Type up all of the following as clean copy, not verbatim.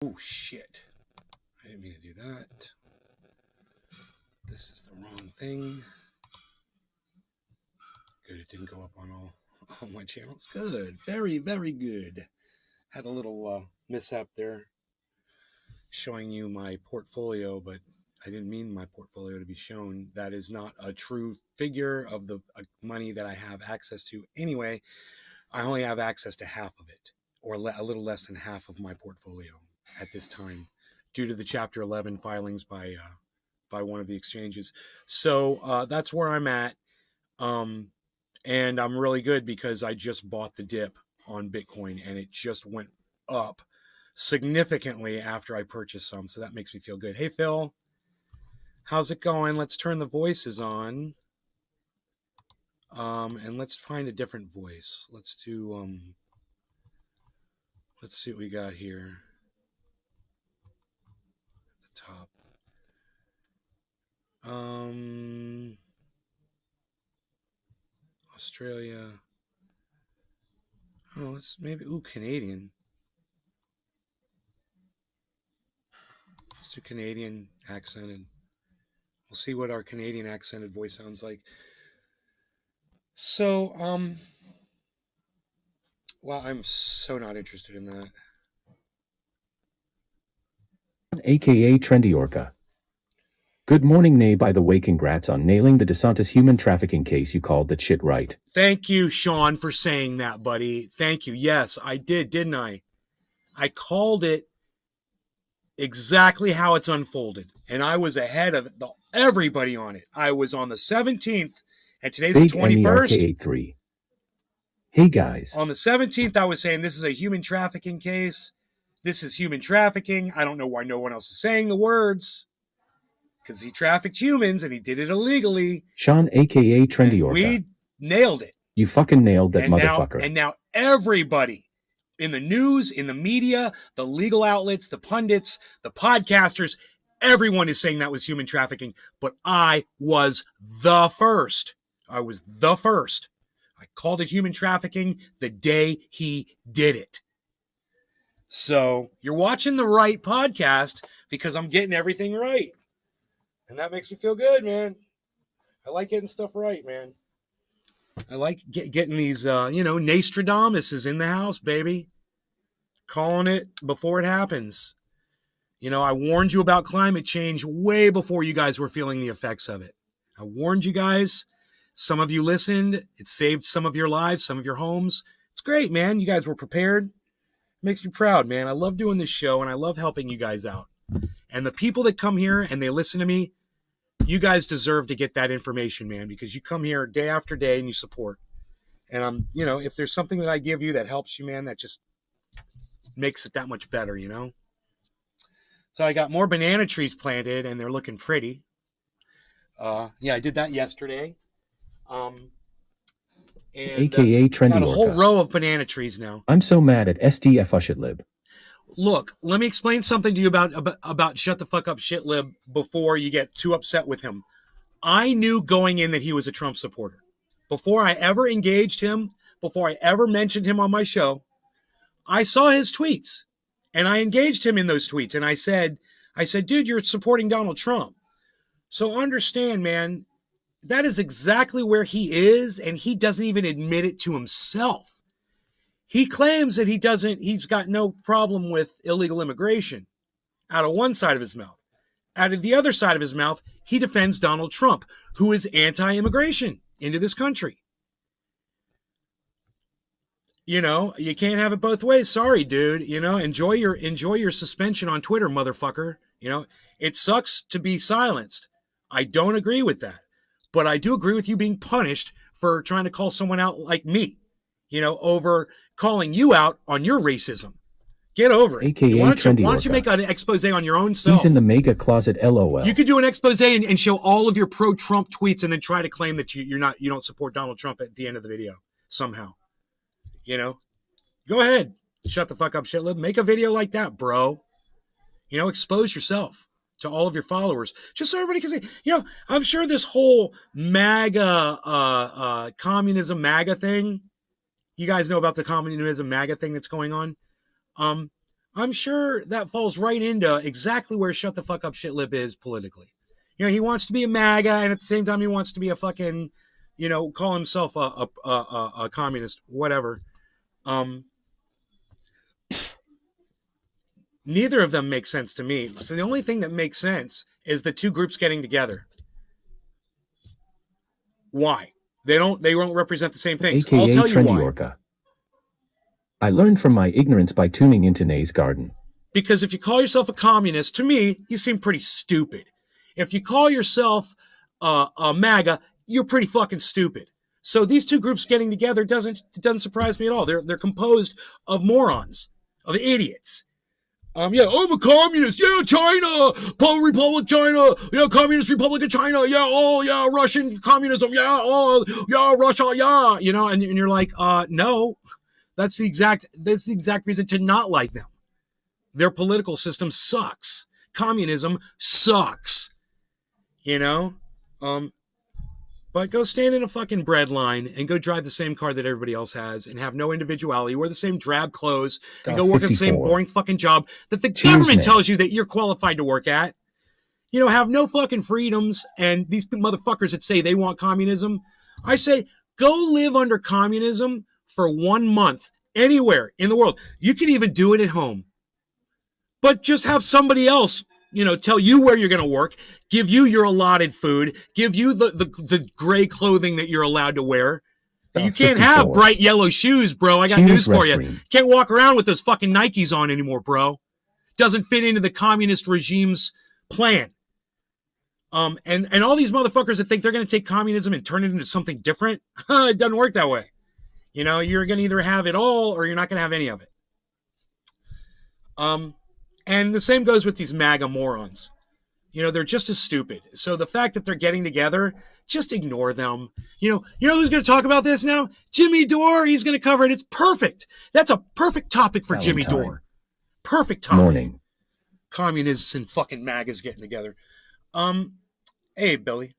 Oh, shit. I didn't mean to do that. This is the wrong thing. Good, it didn't go up on all my channels. Good. Very, very good. Had a little mishap there showing you my portfolio, but I didn't mean my portfolio to be shown. That is not a true figure of the money that I have access to. Anyway, I only have access to half of it, or a little less than half of my portfolio at this time, due to the Chapter 11 filings by one of the exchanges. So that's where I'm at. And I'm really good because I just bought the dip on Bitcoin and it just went up significantly after I purchased some. So that makes me feel good. Hey, Phil, how's it going? Let's turn the voices on. And let's find a different voice. Let's do, let's see what we got here at the top. Australia. Oh, let's maybe, Canadian. Let's do Canadian accented. We'll see what our Canadian accented voice sounds like. So, well, I'm so not interested in that. AKA Trendy Orca. Good morning, Nay. By the way, congrats on nailing the DeSantis human trafficking case. You called that shit right. Thank you, Sean, for saying that, buddy. Thank you. Yes, I did, didn't I? I called it exactly how it's unfolded, and I was ahead of everybody on it. I was on the 17th, and today's Big the 21st. MERKA3. Hey, guys. On the 17th, I was saying this is a human trafficking case. This is human trafficking. I don't know why no one else is saying the words. Because he trafficked humans and he did it illegally. Sean, AKA Trendy Orca. We nailed it. You fucking nailed that motherfucker. And now everybody in the news, in the media, the legal outlets, the pundits, the podcasters, everyone is saying that was human trafficking. But I was the first. I was the first. I called it human trafficking the day he did it. So you're watching the right podcast because I'm getting everything right. And that makes me feel good, man. I like getting stuff right, man. I like getting these, Nostradamus is in the house, baby. Calling it before it happens. I warned you about climate change way before you guys were feeling the effects of it. I warned you guys. Some of you listened. It saved some of your lives, some of your homes. It's great, man. You guys were prepared. It makes me proud, man. I love doing this show, and I love helping you guys out. And the people that come here and they listen to me, you guys deserve to get that information, man, because you come here day after day and you support. And if there's something that I give you that helps you, man, that just makes it that much better, So I got more banana trees planted and they're looking pretty. I did that yesterday. And AKA Trendy got a Orca. whole row of banana trees now. I'm so mad at STF shitlib. Look, let me explain something to you about shut the fuck up shitlib before you get too upset with him. I knew going in that he was a Trump supporter. Before I ever engaged him, before I ever mentioned him on my show, I saw his tweets and I engaged him in those tweets. And I said, dude, you're supporting Donald Trump. So understand, man, that is exactly where he is. And he doesn't even admit it to himself. He claims that he's got no problem with illegal immigration out of one side of his mouth. Out of the other side of his mouth, he defends Donald Trump, who is anti-immigration into this country. You can't have it both ways. Sorry, dude. Enjoy your suspension on Twitter, motherfucker. It sucks to be silenced. I don't agree with that. But I do agree with you being punished for trying to call someone out like me, over calling you out on your racism. Get over it. AKA Why Trendy don't you make an expose on your own self? He's in the mega closet, LOL. You could do an expose and show all of your pro-Trump tweets and then try to claim that you don't support Donald Trump at the end of the video somehow. Go ahead. Shut the fuck up, shitlib. Make a video like that, bro. Expose yourself to all of your followers. Just so everybody can see, I'm sure this whole MAGA, communism MAGA thing, you guys know about the communism MAGA thing that's going on. I'm I'm sure that falls right into exactly where shut the fuck up shit lip is politically. You know, he wants to be a MAGA, and at the same time, he wants to be a fucking, you know, call himself a communist, whatever. Neither of them makes sense to me. So the only thing that makes sense is the two groups getting together. Why? They don't represent the same things. AKA I'll tell you Trendy why. Orca. I learned from my ignorance by tuning into Nay's Garden. Because if you call yourself a communist, to me, you seem pretty stupid. If you call yourself a MAGA, you're pretty fucking stupid. So these two groups getting together doesn't surprise me at all. They're composed of morons, of idiots. Yeah, I'm a communist. Yeah, China, Republic China. Yeah, Communist Republic of China. Yeah, oh yeah, Russian communism. Yeah, oh yeah, Russia. Yeah, you know, and you're like, no, that's the exact reason to not like them. Their political system sucks. Communism sucks. You know, but go stand in a fucking bread line and go drive the same car that everybody else has and have no individuality, wear the same drab clothes, and go work at the same boring fucking job that the government tells you that you're qualified to work at. You know, have no fucking freedoms. And these motherfuckers that say they want communism, I say, go live under communism for 1 month anywhere in the world. You can even do it at home. But just have somebody else, you know, tell you where you're going to work, give you your allotted food, give you the gray clothing that you're allowed to wear. You can't have bright yellow shoes, bro. I got news for you. Can't walk around with those fucking Nikes on anymore, bro. Doesn't fit into the communist regime's plan. And all these motherfuckers that think they're going to take communism and turn it into something different, it doesn't work that way. You know, you're going to either have it all or you're not going to have any of it. And the same goes with these MAGA morons. You know, they're just as stupid. So the fact that they're getting together, just ignore them. You know who's going to talk about this now? Jimmy Dore. He's going to cover it. It's perfect. That's a perfect topic for Jimmy Dore. Perfect topic. Morning. Communists and fucking MAGAs getting together. Hey, Billy.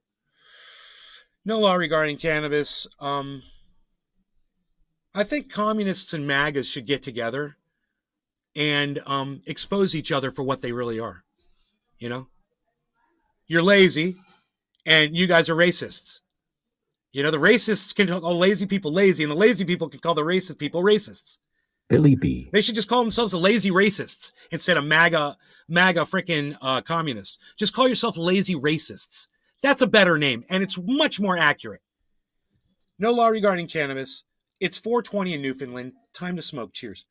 No law regarding cannabis. I think communists and MAGAs should get together and expose each other for what they really are. You know? You're lazy, and you guys are racists. You know, the racists can call lazy people lazy, and the lazy people can call the racist people racists. Billy B. They should just call themselves the lazy racists instead of MAGA freaking communists. Just call yourself lazy racists. That's a better name, and it's much more accurate. No law regarding cannabis. It's 4:20 in Newfoundland. Time to smoke. Cheers.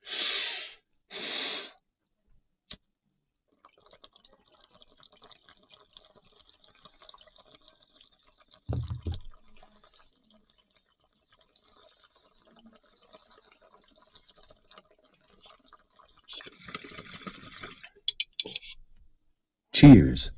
Cheers.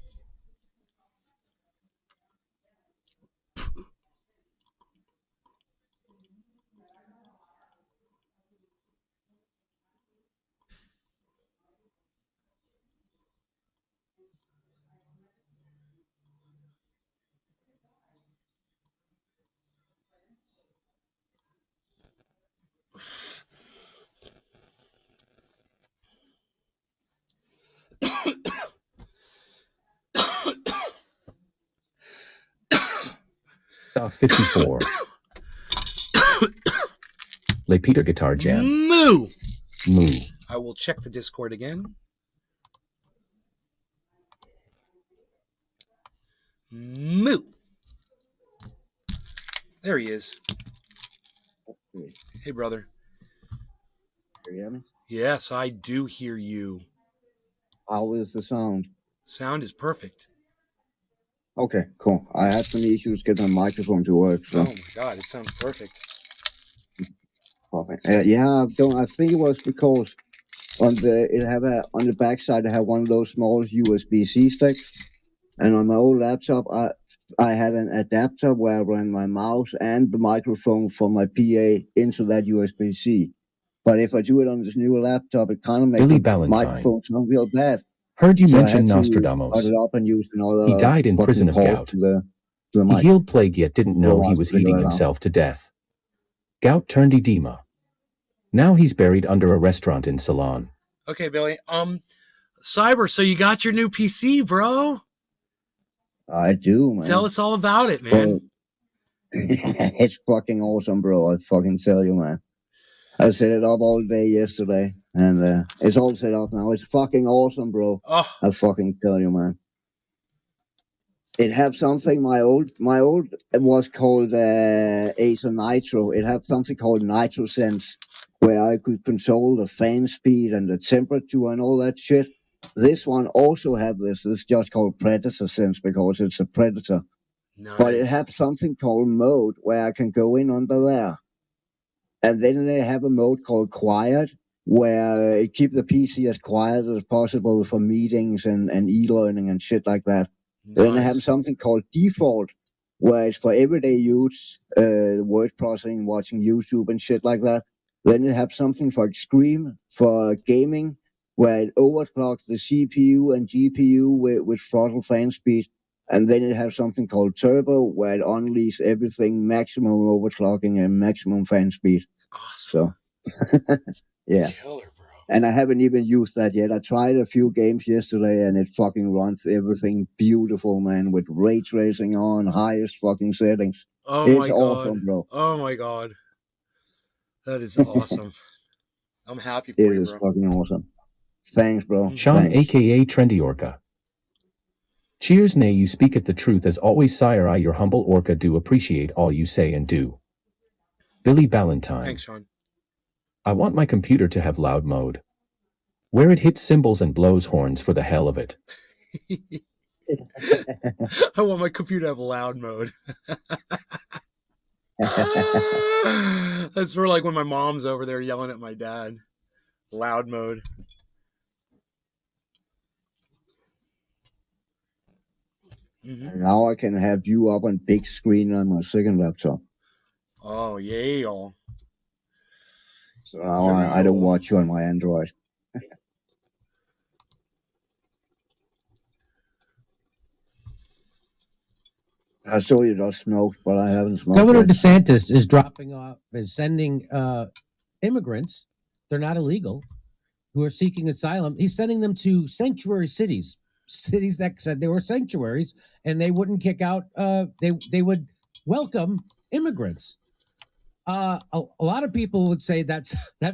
Mastah 54. Le Peter Guitar Jam. Moo! Moo. I will check the Discord again. Moo! There he is. Hey, brother. Can you hear me? Yes, I do hear you. How is the sound? Sound is perfect. Okay, cool. I had some issues getting my microphone to work. So. Oh my god, it sounds perfect. Perfect. Yeah, I think it was because on the back side I have one of those small USB-C sticks, and on my old laptop I had an adapter where I ran my mouse and the microphone from my PA into that USB-C. But if I do it on this new laptop, it kind of makes the microphone sound real bad. Heard you mention Nostradamus. He died in prison of gout. He healed plague yet didn't know he was eating himself to death. Gout turned edema. Now he's buried under a restaurant in Ceylon. Okay, Billy. Cyber, so you got your new PC, bro? I do, man. Tell us all about it, man. Well, it's fucking awesome, bro. I fucking tell you, man. I set it up all day yesterday, and it's all set up now. It's fucking awesome, bro. Oh, I fucking tell you, man. It had something. My old it was called Acer Nitro. It had something called Nitro Sense, where I could control the fan speed and the temperature and all that shit. This one also had this. It's just called Predator Sense because it's a predator. nice. But it had something called mode where I can go in under there. And then they have a mode called quiet where it keep the PC as quiet as possible for meetings and e-learning and shit like that. Nice. Then they have something called default where it's for everyday use, word processing, watching YouTube and shit like that. Then you have something for extreme, for gaming, where it overclocks the CPU and GPU with throttle fan speed. And then it has something called turbo, where it unleashes everything, maximum overclocking and maximum fan speed. Awesome. So, yeah. Killer, bro. And I haven't even used that yet. I tried a few games yesterday, and it fucking runs everything beautiful, man, with ray tracing on, highest fucking settings. Oh It's my god. awesome, bro. Oh my god. That is awesome. I'm happy for It you, is bro. fucking awesome. Thanks, bro. Sean, Thanks. aka Trendy Orca. Cheers, nay, you speaketh the truth as always, sire. I, your humble orca, do appreciate all you say and do. Billy Ballantyne. Thanks, Sean. I want my computer to have loud mode, where it hits cymbals and blows horns for the hell of it. I want my computer to have loud mode. That's for like when my mom's over there yelling at my dad. Loud mode. Mm-hmm. Now I can have you up on big screen on my second laptop. Oh, yeah. So now I don't watch you on my Android. I saw you just smoked, but I haven't smoked. Governor yet. DeSantis is sending immigrants, they're not illegal, who are seeking asylum. He's sending them to sanctuary cities that said they were sanctuaries, and they wouldn't kick out, they would welcome immigrants. A lot of people would say that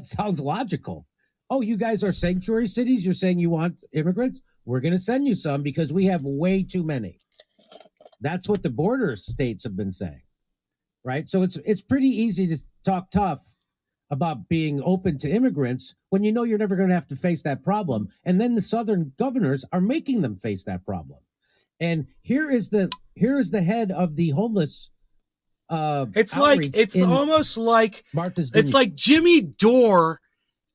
sounds logical. Oh, you guys are sanctuary cities? You're saying you want immigrants? We're going to send you some because we have way too many. That's what the border states have been saying, right? So it's pretty easy to talk tough about being open to immigrants when you know you're never going to have to face that problem. And then the southern governors are making them face that problem. And here is the head of the homeless. It's almost like Martha's it's Vineyard. like Jimmy Dore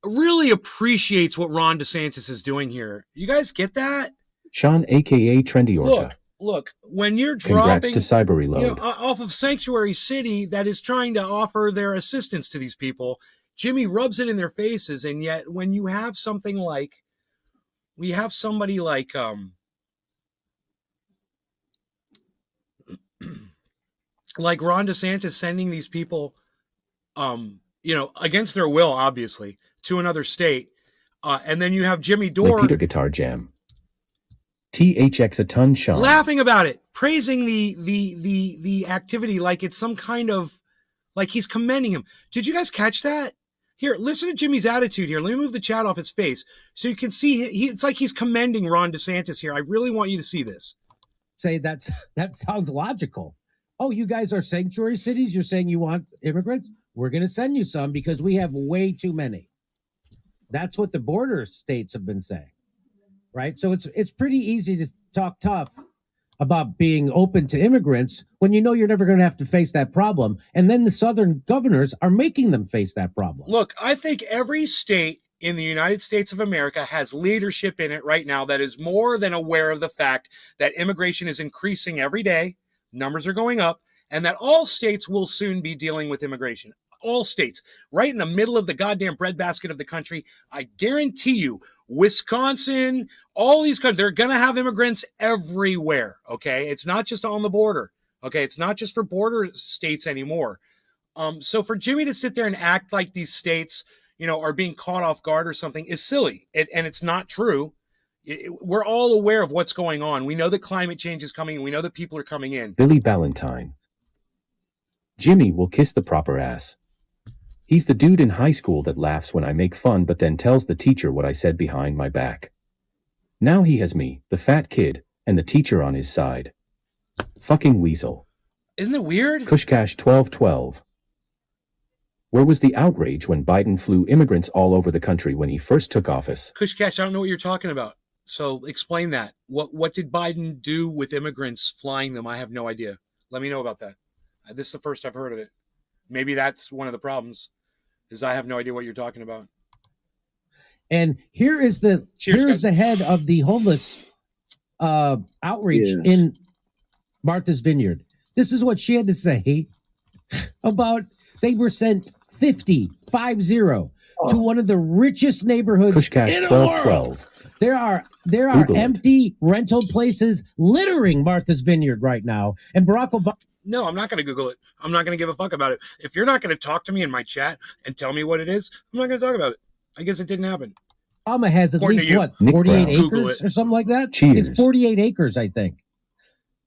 really appreciates what Ron DeSantis is doing here. You guys get that? Sean, aka Trendy Orca. Look, when you're Congrats dropping to Cyber Reload. off of Sanctuary City that is trying to offer their assistance to these people, Jimmy rubs it in their faces, and yet when you have something like somebody like Ron DeSantis sending these people against their will, obviously, to another state, and then you have Jimmy Dore My Peter Guitar Jam. THX a ton, Sean. laughing about it, praising the activity like it's some kind of, like he's commending him. Did you guys catch that? Here, listen to Jimmy's attitude here. Let me move the chat off his face so you can see it's like he's commending Ron DeSantis here. I really want you to see this. Say that sounds logical. Oh, you guys are sanctuary cities? You're saying you want immigrants? We're going to send you some because we have way too many. That's what the border states have been saying. Right? So it's pretty easy to talk tough about being open to immigrants when you know you're never going to have to face that problem. And then the southern governors are making them face that problem. Look, I think every state in the United States of America has leadership in it right now that is more than aware of the fact that immigration is increasing every day, numbers are going up, and that all states will soon be dealing with immigration. All states, right in the middle of the goddamn breadbasket of the country. I guarantee you, Wisconsin, all these countries, they're going to have immigrants everywhere, okay? It's not just on the border, okay? It's not just for border states anymore. So for Jimmy to sit there and act like these states, are being caught off guard or something is silly. And it's not true. We're all aware of what's going on. We know that climate change is coming, and we know that people are coming in. Billy Ballantyne. Jimmy will kiss the proper ass. He's the dude in high school that laughs when I make fun but then tells the teacher what I said behind my back. Now he has me, the fat kid, and the teacher on his side. Fucking weasel. Isn't it weird? Kushkash 1212. Where was the outrage when Biden flew immigrants all over the country when he first took office? Kushkash, I don't know what you're talking about. So explain that. What did Biden do with immigrants flying them? I have no idea. Let me know about that. This is the first I've heard of it. Maybe that's one of the problems, is I have no idea what you're talking about. And here is the head of the homeless outreach in Martha's Vineyard. This is what she had to say about they were sent 50 to one of the richest neighborhoods Kushkash in the 1212. world. There are Google empty rental places littering Martha's Vineyard right now, and Barack Obama. No, I'm not going to Google it. I'm not going to give a fuck about it. If you're not going to talk to me in my chat and tell me what it is, I'm not going to talk about it. I guess it didn't happen. Obama has at According least to you. what, Nick 48 Brown. Google acres it. or something like that? Cheers. It's 48 acres, I think.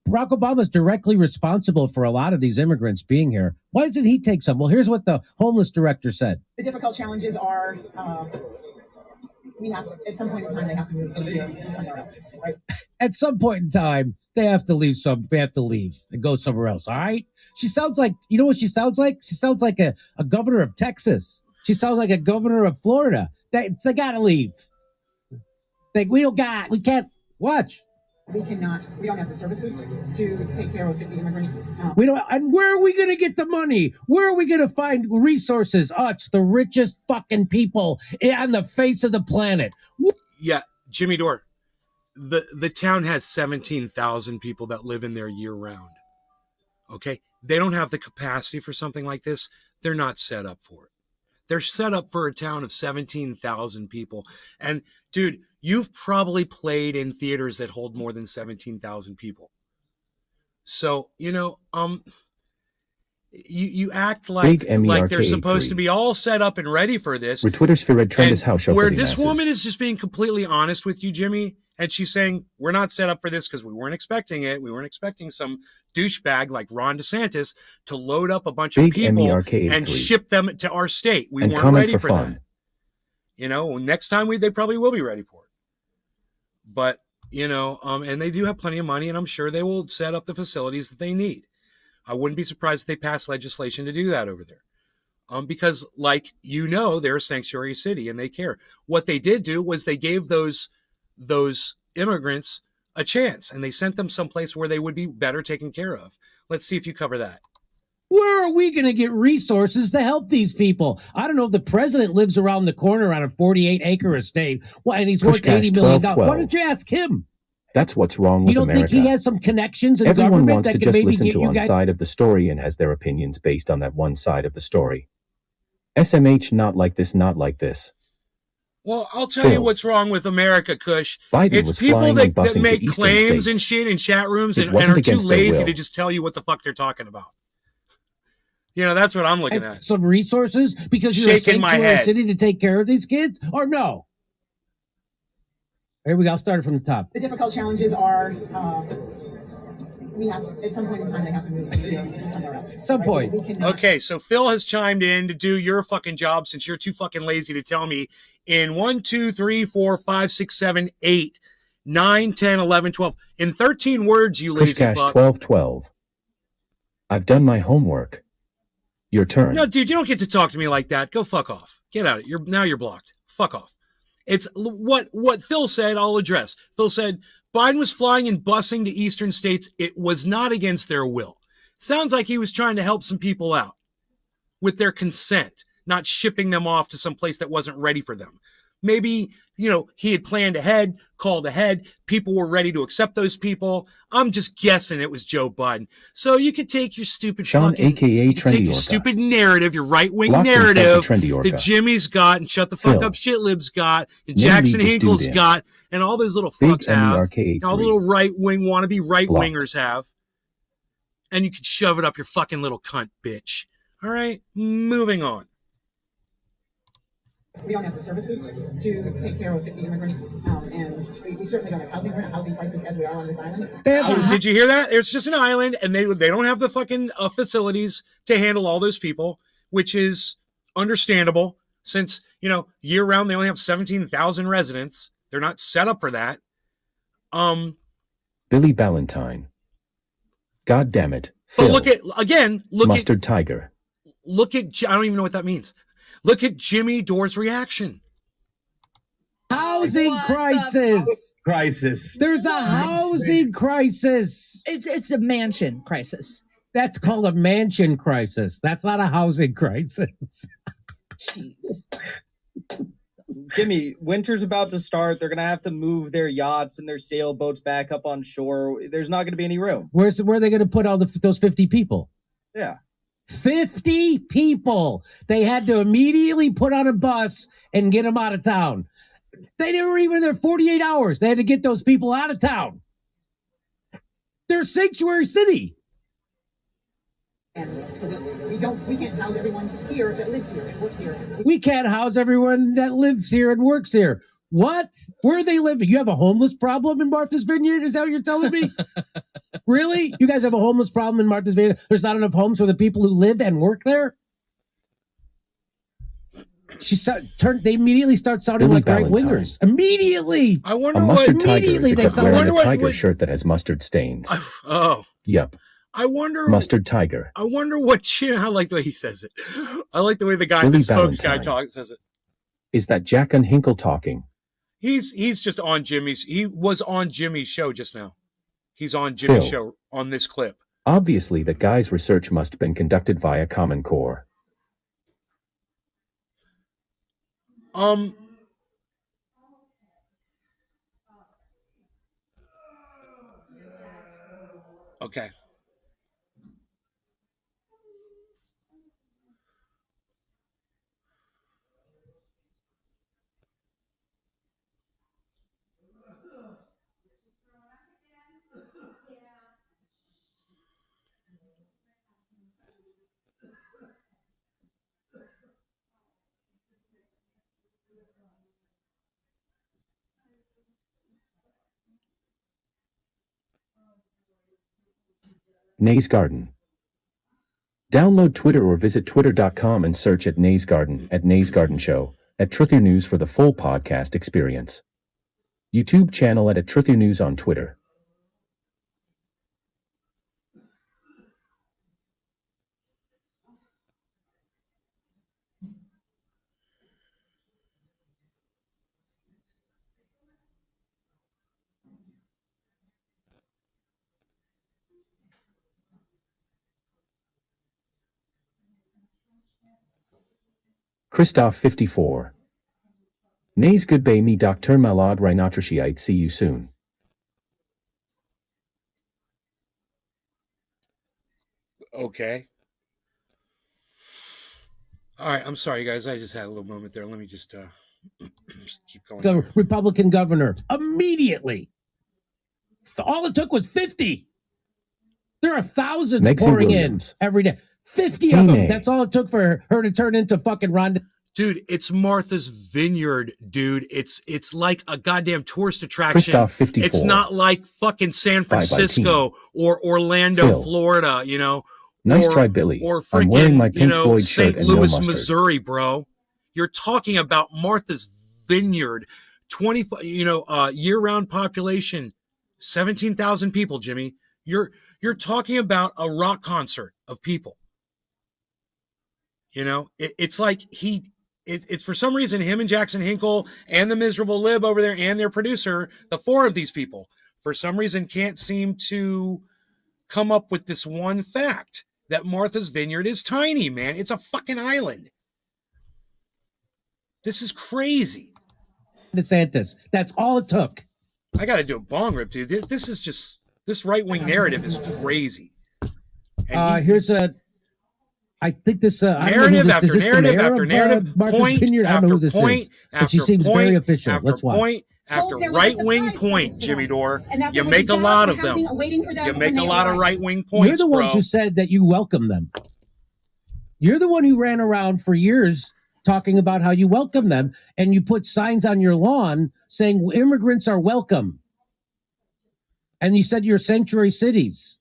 Barack Obama is directly responsible for a lot of these immigrants being here. Why doesn't he take some? Well, here's what the homeless director said. The difficult challenges are we have at some point in time they have to move from here to somewhere else, right? At some point in time, they have to leave and go somewhere else. All right. She sounds like, you know what she sounds like? She sounds like a governor of Texas. She sounds like a governor of Florida. They gotta leave. We can't watch. We don't have the services to take care of 50 immigrants. We don't, and where are we going to get the money? Where are we going to find resources? Oh, it's the richest fucking people on the face of the planet. Yeah, Jimmy Dore. The town has 17,000 people that live in there year round. Okay? They don't have the capacity for something like this. They're not set up for it. They're set up for a town of 17,000 people. And dude, you've probably played in theaters that hold more than 17,000 people. So, you act like they're supposed to be all set up and ready for this. Retwitters for Red Trend is how show where for the this masses. woman is just being completely honest with you, Jimmy, and she's saying, we're not set up for this because we weren't expecting it. We weren't expecting some douchebag like Ron DeSantis to load up a bunch of people and ship them to our state. We weren't ready for that. Next time they probably will be ready for it. But, and they do have plenty of money, and I'm sure they will set up the facilities that they need. I wouldn't be surprised if they pass legislation to do that over there. Because, they're a sanctuary city and they care. What they did do was they gave those immigrants a chance, and they sent them someplace where they would be better taken care of. Let's see if you cover that. Where are we going to get resources to help these people? I don't know if the president lives around the corner on a 48-acre estate, and he's worth $80 million. Why don't you ask him? That's what's wrong with America. You don't think he has some connections in Everyone government wants that to can just maybe listen get to you one guys? side of the story and has their opinions based on that one side of the story. SMH not like this, not like this. Well, I'll tell you what's wrong with America, Kush. It's people that make claims and shit in chat rooms and are too lazy to just tell you what the fuck they're talking about. That's what I'm looking at. Some resources because you're shaking a sanctuary city to take care of these kids, or no? Here we go. I'll start it from the top. The difficult challenges are we have at some point in time they have to move from here to somewhere else. Some point. Okay, so Phil has chimed in to do your fucking job since you're too fucking lazy to tell me in 1, 2, 3, 4, 5, 6, 7, 8, 9, 10, 11, 12. In 13 words, you lazy Kushkash fuck. 1212. I've done my homework. Your turn. No, dude, you don't get to talk to me like that. Go fuck off. Get out of it. Now you're blocked. Fuck off. It's what Phil said, I'll address. Phil said Biden was flying and busing to eastern states. It was not against their will. Sounds like he was trying to help some people out with their consent, not shipping them off to some place that wasn't ready for them. Maybe, he had planned ahead, called ahead. People were ready to accept those people. I'm just guessing it was Joe Biden. So you could take your stupid stupid narrative, your right-wing narrative that Jimmy's got and Shut the Fuck Up Shitlib's got and Jackson Hinkle's got and all those little fucks have. All the little right-wing wannabe right-wingers have. And you could shove it up your fucking little cunt, bitch. All right, moving on. We don't have the services to take care of 50 immigrants, and we certainly don't have housing. We're not housing crisis as we are on this island. Did you hear that? It's just an island, and they don't have the fucking facilities to handle all those people, which is understandable since, year round they only have 17,000 residents. They're not set up for that. Billy Ballantyne. God damn it. But Phil. look at Mustard Tiger. Look at, I don't even know what that means. Look at Jimmy Dore's reaction. Housing crisis. There's a housing crisis. It's a mansion crisis. That's called a mansion crisis. That's not a housing crisis. Jeez. Jimmy, winter's about to start. They're going to have to move their yachts and their sailboats back up on shore. There's not going to be any room. Where are they going to put all those 50 people? Yeah. 50 people. They had to immediately put on a bus and get them out of town. They were even there 48 hours. They had to get those people out of town. They're a sanctuary city. And so that we can't house everyone here that lives here and works here. We can't house everyone that lives here and works here. What? Where are they living? You have a homeless problem in Martha's Vineyard? Is that what you're telling me? Really? You guys have a homeless problem in Martha's Vineyard? There's not enough homes for the people who live and work there? They immediately start sounding Billy like right wingers. Immediately. I wonder A what. mustard tiger is a they guy sound- wearing a what- tiger what- shirt that has mustard stains. Oh, Yep. I wonder. Mustard tiger. I wonder what. I like the way he says it. I like the way the guy, Billy the spokes guy, Valentine. says it. Is that Jack Unhinkle talking? He's just on Jimmy's. He was on Jimmy's show just now. He's on Jimmy's Phil. show on this clip. Obviously, that guy's research must have been conducted via Common Core. Okay. Nay's Garden. Download Twitter or visit twitter.com and search at Nay's Garden, at Nay's Garden Show, at Truthier News for the full podcast experience. YouTube channel at Truthier News on Twitter. Christoph 54. Nays good bay me Dr. Malad Rhinotrashiite. See you soon. Okay. All right. I'm sorry, guys. I just had a little moment there. Let me just keep going. Republican governor immediately. All it took was 50. There are thousands Megzy pouring Williams. in every day. 50 Hey, of them. Nay. That's all it took for her to turn into fucking Ronda. Dude, it's Martha's Vineyard, dude. It's like a goddamn tourist attraction. Christoph 54. It's not like fucking San 5 by Francisco or Orlando, Phil. Florida, you know. Nice or, try, Billy. Or I'm wearing my freaking, Pink Floyd shirt St. and no Louis, mustard. Missouri, bro. You're talking about Martha's Vineyard, 25, year-round population, 17,000 people, Jimmy. You're talking about a rock concert of people. You know, it's like it's for some reason him and Jackson Hinkle and the miserable lib over there and their producer, the four of these people, for some reason can't seem to come up with this one fact that Martha's Vineyard is tiny, man. It's a fucking island. This is crazy. DeSantis. That's all it took. I got to do a bong rip, dude. This is just, this right-wing narrative is crazy. And I think this narrative after narrative after narrative, point after point she after seems very point official. after Let's watch. point after There was a right-wing surprise point, for Jimmy them. Dore. And that You there make a was lot jobs of and them. housing waiting for them You when make a they lot of arrive. right-wing You're points, the ones bro. who said that you welcome them. You're the one who ran around for years talking about how you welcome them, and you put signs on your lawn saying immigrants are welcome. And you said you're sanctuary cities.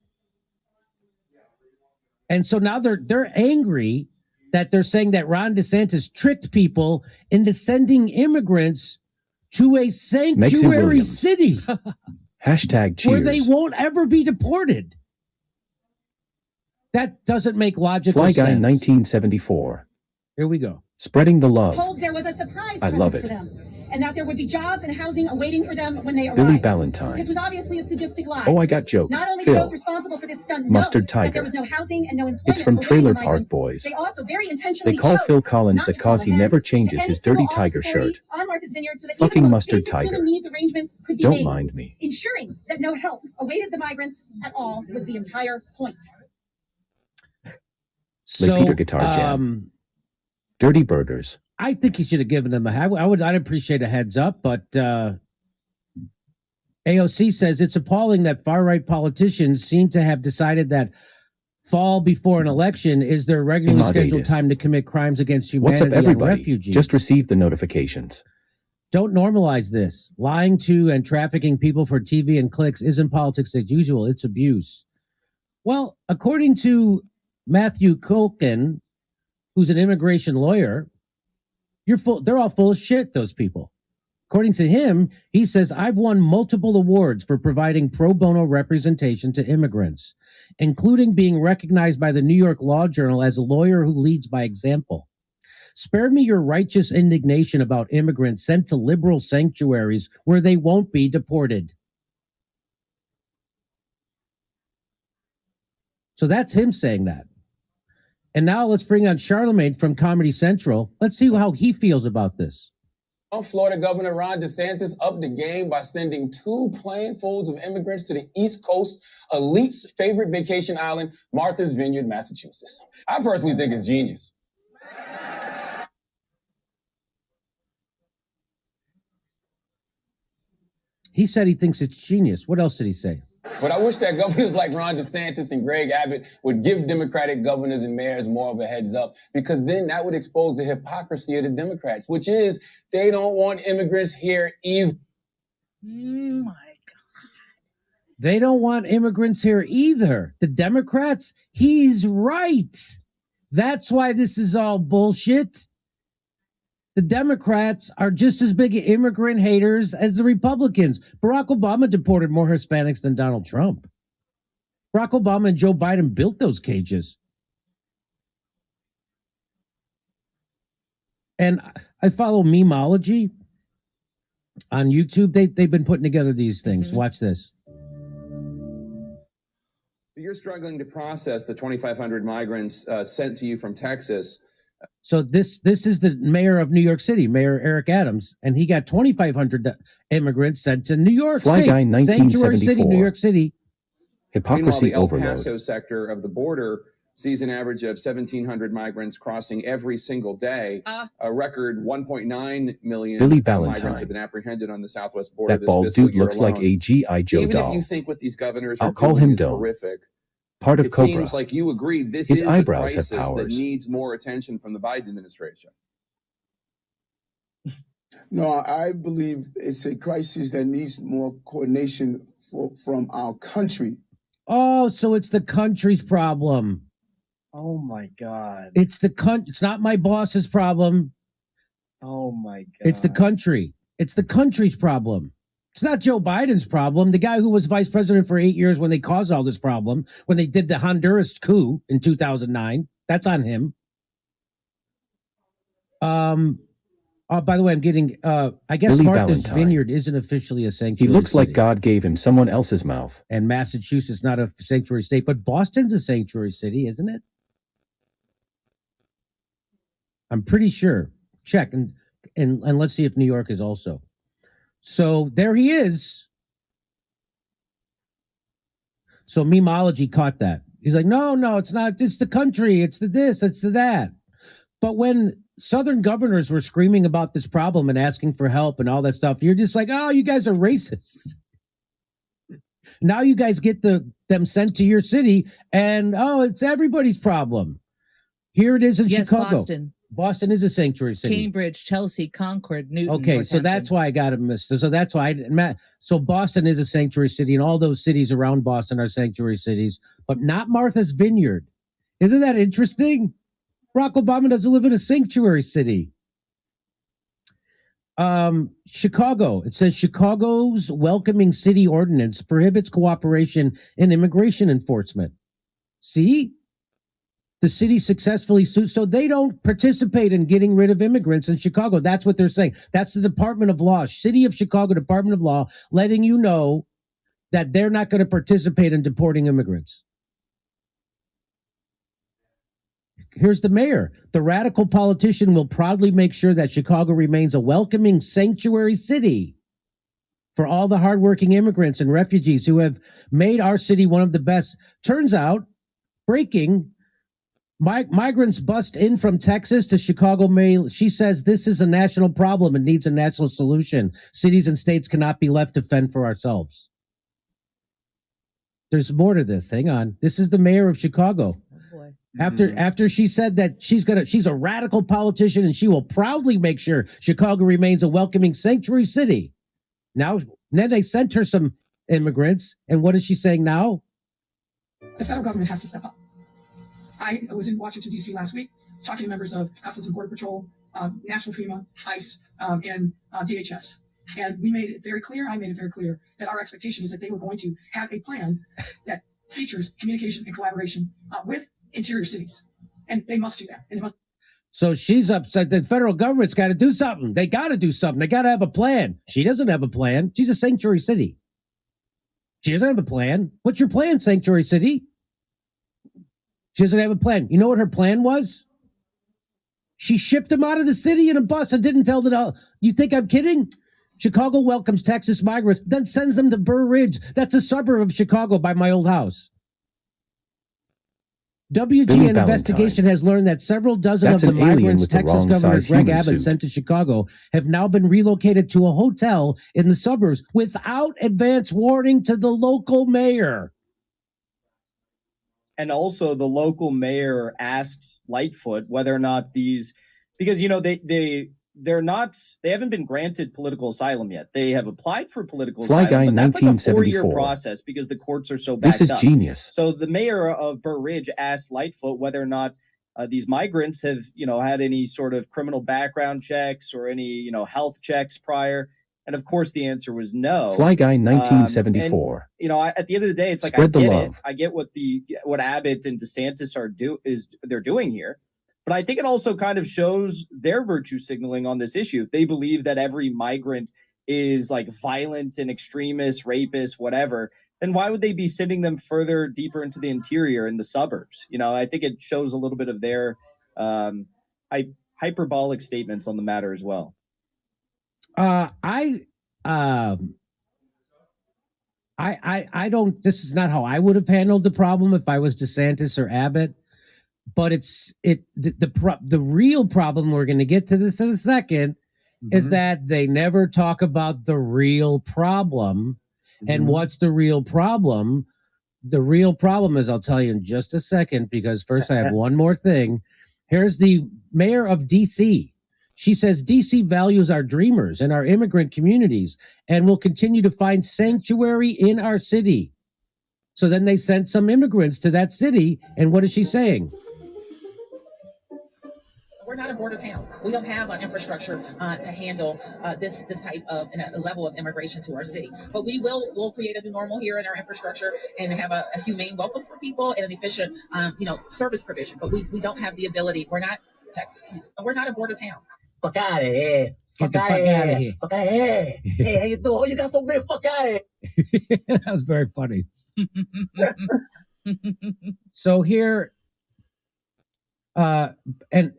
And so now they're angry that they're saying that Ron DeSantis tricked people into sending immigrants to a sanctuary city Hashtag cheers. where they won't ever be deported. That doesn't make logical Fly sense. Guy 1974. Here we go. Spreading the love. Told there was a surprise I love present it. for them, and that there would be jobs and housing awaiting for them when they arrived. Billy Ballantyne. This was obviously a sadistic lie. Oh, I got jokes. Not only did Phil. those responsible for this stunt Mustard know that Tiger. there was no housing and no employment It's from awaiting Trailer the Park migrants, Boys. they also very intentionally They call chose Phil Collins not the to call cause he ahead never to changes any his dirty single tiger office authority shirt. on Martha's Vineyard so that Fucking even the most Mustard basic human Tiger. needs arrangements could be Don't made. mind me. Ensuring that no help awaited the migrants at all was the entire point. Le Peter Guitar Jam. Dirty Burgers. I think he should have given them I'd appreciate a heads up, but AOC says it's appalling that far-right politicians seem to have decided that fall before an election is their regularly scheduled Immoditus. time to commit crimes against What's humanity up, and everybody? refugees. Just received the notifications. Don't normalize this. Lying to and trafficking people for TV and clicks isn't politics as usual. It's abuse. Well, according to Matthew Culkin, who's an immigration lawyer, they're all full of shit, those people. According to him, he says, I've won multiple awards for providing pro bono representation to immigrants, including being recognized by the New York Law Journal as a lawyer who leads by example. Spare me your righteous indignation about immigrants sent to liberal sanctuaries where they won't be deported. So that's him saying that. And now let's bring on Charlemagne from Comedy Central. Let's see how he feels about this. Florida Governor Ron DeSantis upped the game by sending 2 planefuls of immigrants to the East Coast, elite's favorite vacation island, Martha's Vineyard, Massachusetts. I personally think it's genius. He said he thinks it's genius. What else did he say? But I wish that governors like Ron DeSantis and Greg Abbott would give Democratic governors and mayors more of a heads up, because then that would expose the hypocrisy of the Democrats, which is they don't want immigrants here either. My God. They don't want immigrants here either. The Democrats, he's right. That's why this is all bullshit. The Democrats are just as big immigrant haters as the Republicans. Barack Obama deported more Hispanics than Donald Trump. Barack Obama and Joe Biden built those cages. And I follow Memeology on YouTube. They've been putting together these things. Mm-hmm. Watch this. So you're struggling to process the 2,500 migrants sent to you from Texas. So this is the mayor of New York City, Mayor Eric Adams, and he got 2,500 immigrants sent to New York Fly State, Guy Sanctuary City, 1974. New York City. Meanwhile, Hypocrisy the El overload. Paso sector of the border sees an average of 1,700 migrants crossing every single day. A record 1.9 million Billy migrants Ballantyne. have been apprehended on the southwest border That this bald fiscal dude year looks like alone. a G.I. Joe Even doll. if you think what these governors I'll are call doing him is Dome. horrific, Part of it Cobra. seems like you agree this His is a eyebrows have crisis that powers. needs more attention from the Biden administration. No, I believe it's a crisis that needs more coordination from our country. Oh, so it's the country's problem. Oh my God. It's it's not my boss's problem. Oh my God. It's the country. It's the country's problem. It's not Joe Biden's problem. The guy who was vice president for 8 years when they caused all this problem, when they did the Honduras coup in 2009, that's on him. By the way, I'm getting, I guess Billy Martha's Ballantyne. Vineyard isn't officially a He sanctuary looks like city. God gave him someone else's mouth. And Massachusetts not a sanctuary state, but Boston's a sanctuary city, isn't it? I'm pretty sure. Check and let's see if New York is also. So there he is. So Memeology caught that. He's like, no, it's not. It's the country. It's the this. It's the that. But when Southern governors were screaming about this problem and asking for help and all that stuff, you're just like, oh, you guys are racist. Now you guys get them sent to your city, and oh, it's everybody's problem. Here it is in Yes, Chicago. Boston. Boston is a sanctuary city. Cambridge, Chelsea, Concord, Newton. Okay, so that's why I got to miss. So that's why so Boston is a sanctuary city, and all those cities around Boston are sanctuary cities, but not Martha's Vineyard. Isn't that interesting? Barack Obama doesn't live in a sanctuary city. Chicago. It says Chicago's welcoming city ordinance prohibits cooperation in immigration enforcement. See? The city successfully sued, so they don't participate in getting rid of immigrants in Chicago. That's what they're saying. That's the Department of Law, City of Chicago Department of Law, letting you know that they're not going to participate in deporting immigrants. Here's the mayor. The radical politician will proudly make sure that Chicago remains a welcoming sanctuary city for all the hardworking immigrants and refugees who have made our city one of the best. Turns out, breaking, migrants bust in from Texas to Chicago. She says this is a national problem and needs a national solution. Cities and states cannot be left to fend for ourselves. There's more to this. Hang on. This is the mayor of Chicago. After she said that she's a radical politician and she will proudly make sure Chicago remains a welcoming sanctuary city. Then they sent her some immigrants, and what is she saying now? The federal government has to step up. I was in Washington, D.C. last week, talking to members of Customs and Border Patrol, National FEMA, ICE, and DHS. And we made it very clear, I made it very clear, that our expectation is that they were going to have a plan that features communication and collaboration with interior cities. And they must do that. And it must. So she's upset. The federal government's got to do something. They got to do something. They got to have a plan. She doesn't have a plan. She's a sanctuary city. She doesn't have a plan. What's your plan, sanctuary city? She doesn't have a plan. You know what her plan was? She shipped them out of the city in a bus and didn't tell them. You think I'm kidding? Chicago welcomes Texas migrants, then sends them to Burr Ridge. That's a suburb of Chicago by my old house. WGN investigation has learned that several dozen of the migrants Texas Governor Greg Abbott sent to Chicago have now been relocated to a hotel in the suburbs without advance warning to the local mayor. And also the local mayor asked Lightfoot whether or not these, because, you know, they haven't been granted political asylum yet. They have applied for political asylum, but that's like a 4-year process because the courts are so backed up. This is genius. So the mayor of Burr Ridge asked Lightfoot whether or not these migrants have, you know, had any sort of criminal background checks or any, you know, health checks prior. And of course, the answer was no. Fly Guy 1974. And, you know, at the end of the day, it's like Spread I get the it. love. I get what Abbott and DeSantis they're doing here. But I think it also kind of shows their virtue signaling on this issue. If they believe that every migrant is like violent and extremist, rapist, whatever, then why would they be sending them further deeper into the interior in the suburbs? You know, I think it shows a little bit of their hyperbolic statements on the matter as well. I don't. This is not how I would have handled the problem if I was DeSantis or Abbott. But the real problem, we're going to get to this in a second, is that they never talk about the real problem. And what's the real problem? The real problem is, I'll tell you in just a second, because first I have one more thing. Here's the mayor of D.C. She says D.C. values our dreamers and our immigrant communities and will continue to find sanctuary in our city. So then they sent some immigrants to that city. And what is she saying? We're not a border town. We don't have an infrastructure to handle this type of a level of immigration to our city. But we'll create a new normal here in our infrastructure and have a humane welcome for people and an efficient service provision. But we don't have the ability. We're not Texas. We're not a border town. Fuck out of here. Fuck out of here. Fuck out of here. Hey, how you doing? Oh, you got so big. Fuck out of here. That was very funny. So here, and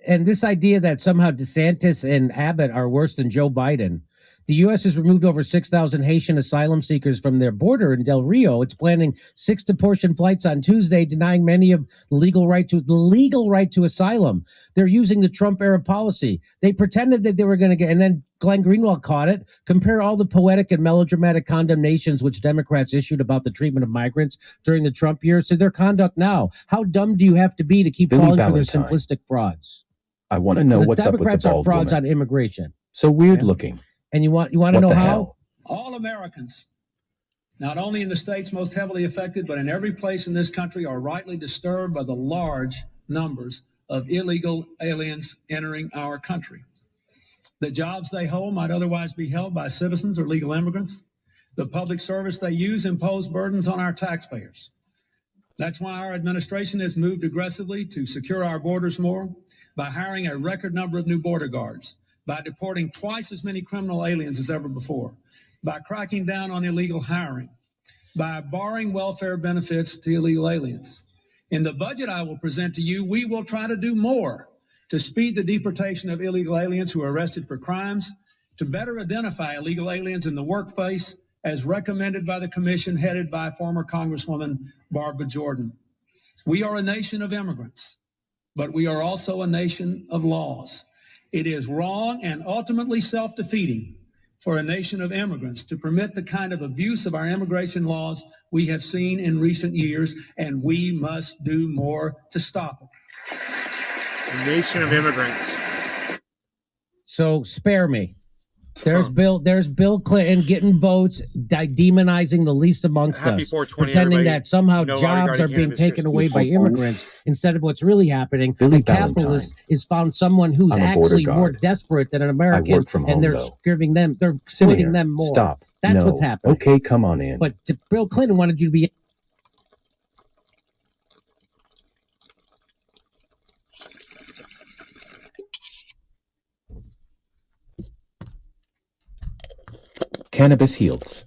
this idea that somehow DeSantis and Abbott are worse than Joe Biden. The U.S. has removed over 6,000 Haitian asylum seekers from their border in Del Rio. It's planning 6 deportation flights on Tuesday, denying many of the legal right to asylum. They're using the Trump-era policy. They pretended that they were going to get, and then Glenn Greenwald caught it. Compare all the poetic and melodramatic condemnations which Democrats issued about the treatment of migrants during the Trump years to their conduct now. How dumb do you have to be to keep falling for their simplistic frauds? I want to know The what's up with the Democrats are bald frauds woman. on immigration. So weird Yeah. looking. And you want to What know the how? hell? All Americans, not only in the states most heavily affected, but in every place in this country, are rightly disturbed by the large numbers of illegal aliens entering our country. The jobs they hold might otherwise be held by citizens or legal immigrants. The public service they use impose burdens on our taxpayers. That's why our administration has moved aggressively to secure our borders more by hiring a record number of new border guards, by deporting twice as many criminal aliens as ever before, by cracking down on illegal hiring, by barring welfare benefits to illegal aliens. In the budget I will present to you, we will try to do more to speed the deportation of illegal aliens who are arrested for crimes, to better identify illegal aliens in the workplace, as recommended by the commission headed by former Congresswoman Barbara Jordan. We are a nation of immigrants, but we are also a nation of laws. It is wrong and ultimately self-defeating for a nation of immigrants to permit the kind of abuse of our immigration laws we have seen in recent years, and we must do more to stop it. A nation of immigrants. So spare me. There's Bill Clinton getting votes, demonizing the least amongst Happy us, 420, pretending everybody. that somehow No law jobs regarding are being cannabis. taken away by immigrants instead of what's really happening. Billy A capitalist Valentine. is found someone who's I'm a border actually more guard. desperate than an I American, work from home, and they're though. they're Sit splitting here. them more. Stop. That's No. what's happening. Okay, come on in. But Bill Clinton wanted you to be. Cannabis heals.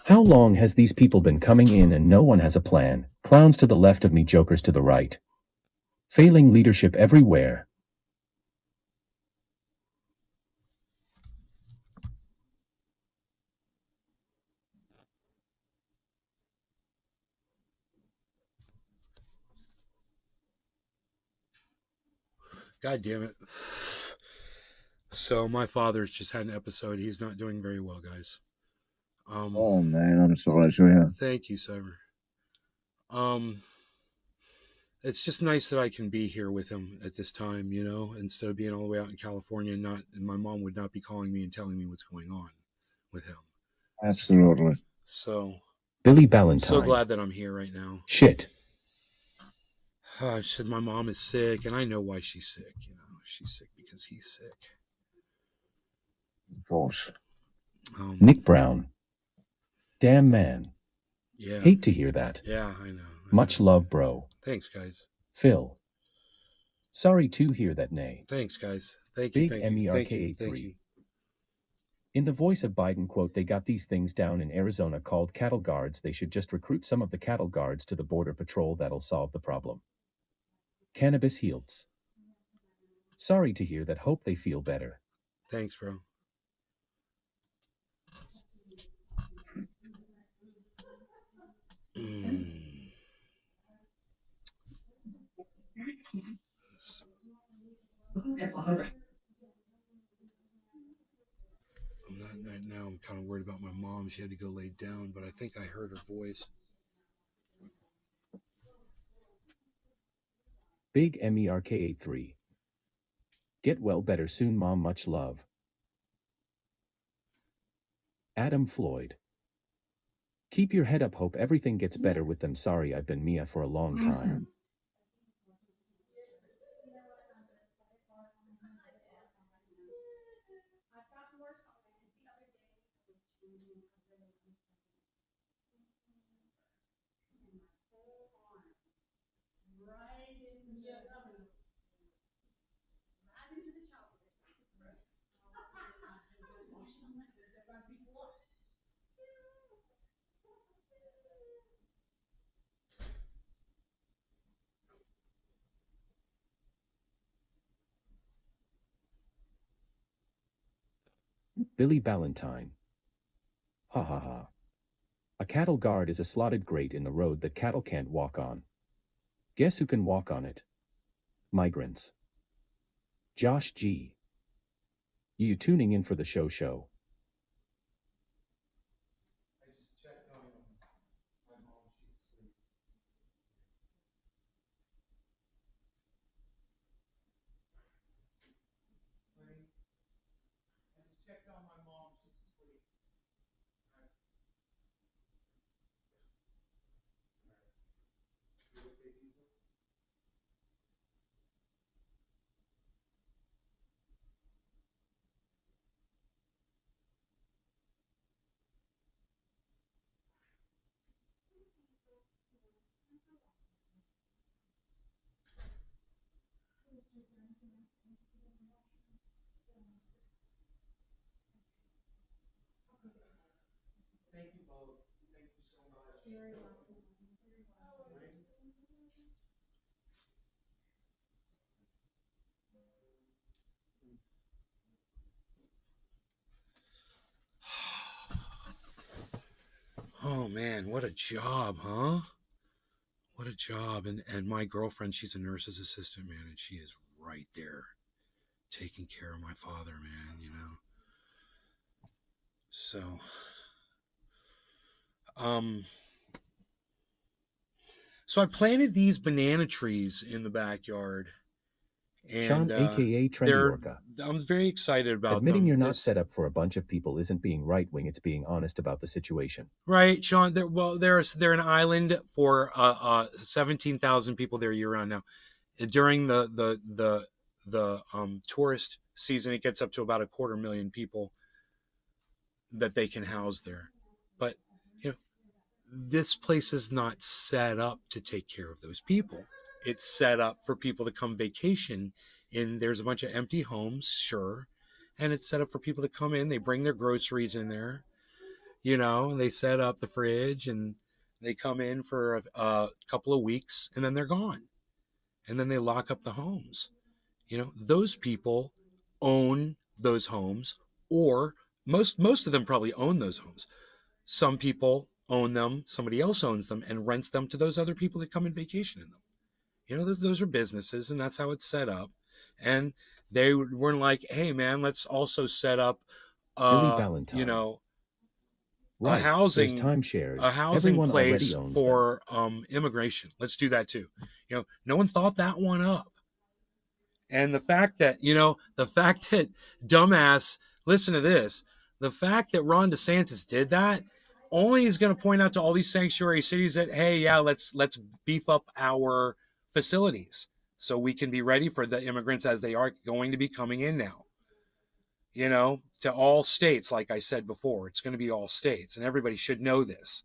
How long has these people been coming in and no one has a plan? Clowns to the left of me, jokers to the right. Failing leadership everywhere. God damn it. So my father's just had an episode. He's not doing very well, guys. Oh man, I'm sorry to hear. Thank you, Cyber. It's just nice that I can be here with him at this time, you know, instead of being all the way out in California, and my mom would not be calling me and telling me what's going on with him. Absolutely. So Billy I'm Valentine. so glad that I'm here right now. Shit. I said my mom is sick, and I know why she's sick. You know, she's sick because he's sick. Of course. Nick Brown. Damn man. Yeah. Hate to hear that. Yeah, I know. Much love, bro. Thanks, guys. Phil. Sorry to hear that, nay. Thanks, guys. Thank you. Big Thank you. Thank you. Thank you. MERK83. In the voice of Biden, quote, they got these things down in Arizona called cattle guards. They should just recruit some of the cattle guards to the border patrol. That'll solve the problem. Cannabis heals. Sorry to hear that. Hope they feel better. Thanks, bro. I'm not right now. I'm kind of worried about my mom. She had to go lay down, but I think I heard her voice. Big MERK83. Get well better soon, mom. Much love. Adam Floyd. Keep your head up. Hope everything gets better with them. Sorry, I've been Mia for a long time. Billy Valentine. Ha ha ha. A cattle guard is a slotted grate in the road that cattle can't walk on. Guess who can walk on it? Migrants. Josh G. You tuning in for the show? Oh man, what a job, huh? What a job. And my girlfriend, she's a nurse's assistant, man, and she is right there taking care of my father, man, you know. So so I planted these banana trees in the backyard. And Sean, aka Trendy Orca. I'm very excited about Admitting them. you're not set up for a bunch of people isn't being right-wing, it's being honest about the situation. Right, Sean. They're an island for 17,000 people there year round now. During the tourist season, it gets up to about 250,000 people that they can house there. But you know, this place is not set up to take care of those people. It's set up for people to come vacation. And there's a bunch of empty homes, sure, and it's set up for people to come in. They bring their groceries in there, you know, and they set up the fridge and they come in for a couple of weeks and then they're gone. And then they lock up the homes. You know, those people own those homes, or most of them probably own those homes. Some people own them, somebody else owns them and rents them to those other people that come in vacation in them. You know, those are businesses, and that's how it's set up. And they weren't like, hey man, let's also set up you know, right. a housing Everyone place for immigration. Let's do that too. You know, no one thought that one up. And the fact that dumbass, listen to this, the fact that Ron DeSantis did that only is going to point out to all these sanctuary cities that, hey, yeah, let's beef up our facilities so we can be ready for the immigrants as they are going to be coming in now. You know, to all states, like I said before, it's going to be all states, and everybody should know this.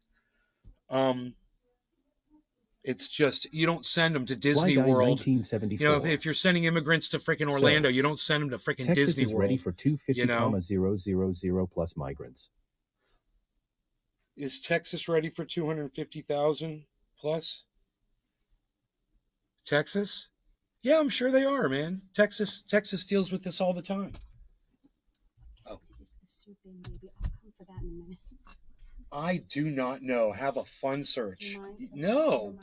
It's just, you don't send them to Disney World. You know, if you're sending immigrants to freaking Orlando, you don't send them to freaking Disney World. Texas is ready for 250,000 plus migrants. Is Texas ready for 250,000 plus? Texas? Yeah, I'm sure they are, man. Texas deals with this all the time. Oh. I do not know. Have a fun search. No.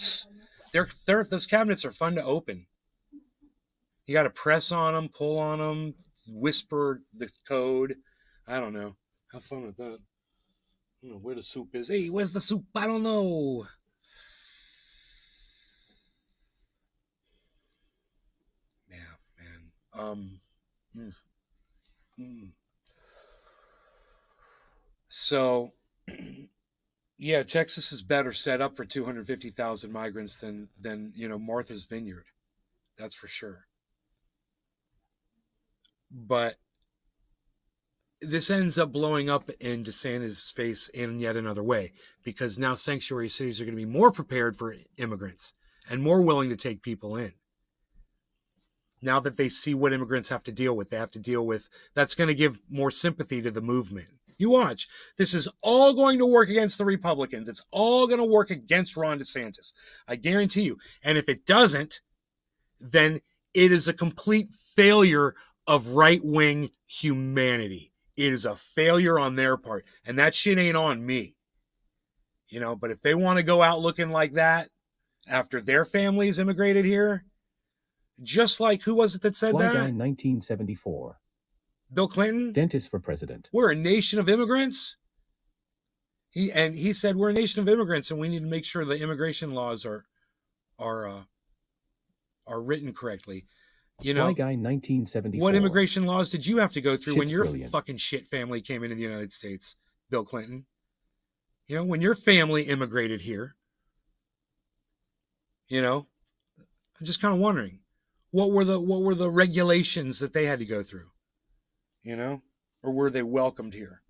Those cabinets are fun to open. You got to press on them, pull on them, whisper the code. I don't know. Have fun with that. I don't know where the soup is. Hey, where's the soup? I don't know. Yeah, man. So, yeah, Texas is better set up for 250,000 migrants than you know, Martha's Vineyard. That's for sure. But this ends up blowing up in DeSantis' face in yet another way, because now sanctuary cities are going to be more prepared for immigrants and more willing to take people in. Now that they see what immigrants have to deal with, that's going to give more sympathy to the movement. You watch. This is all going to work against the Republicans. It's all going to work against Ron DeSantis. I guarantee you. And if it doesn't, then it is a complete failure of right-wing humanity. It is a failure on their part. And that shit ain't on me. You know, but if they want to go out looking like that after their families immigrated here, just like, who was it that said that? Guy 1974. Bill Clinton? Dentist for president. We're a nation of immigrants. He said we're a nation of immigrants and we need to make sure the immigration laws are written correctly. You know, Fly Guy 1974. what immigration laws did you have to go through when Shit's your brilliant. fucking shit family came into the United States, Bill Clinton? You know, when your family immigrated here, you know, I'm just kind of wondering, what were the regulations that they had to go through? You know, or were they welcomed here?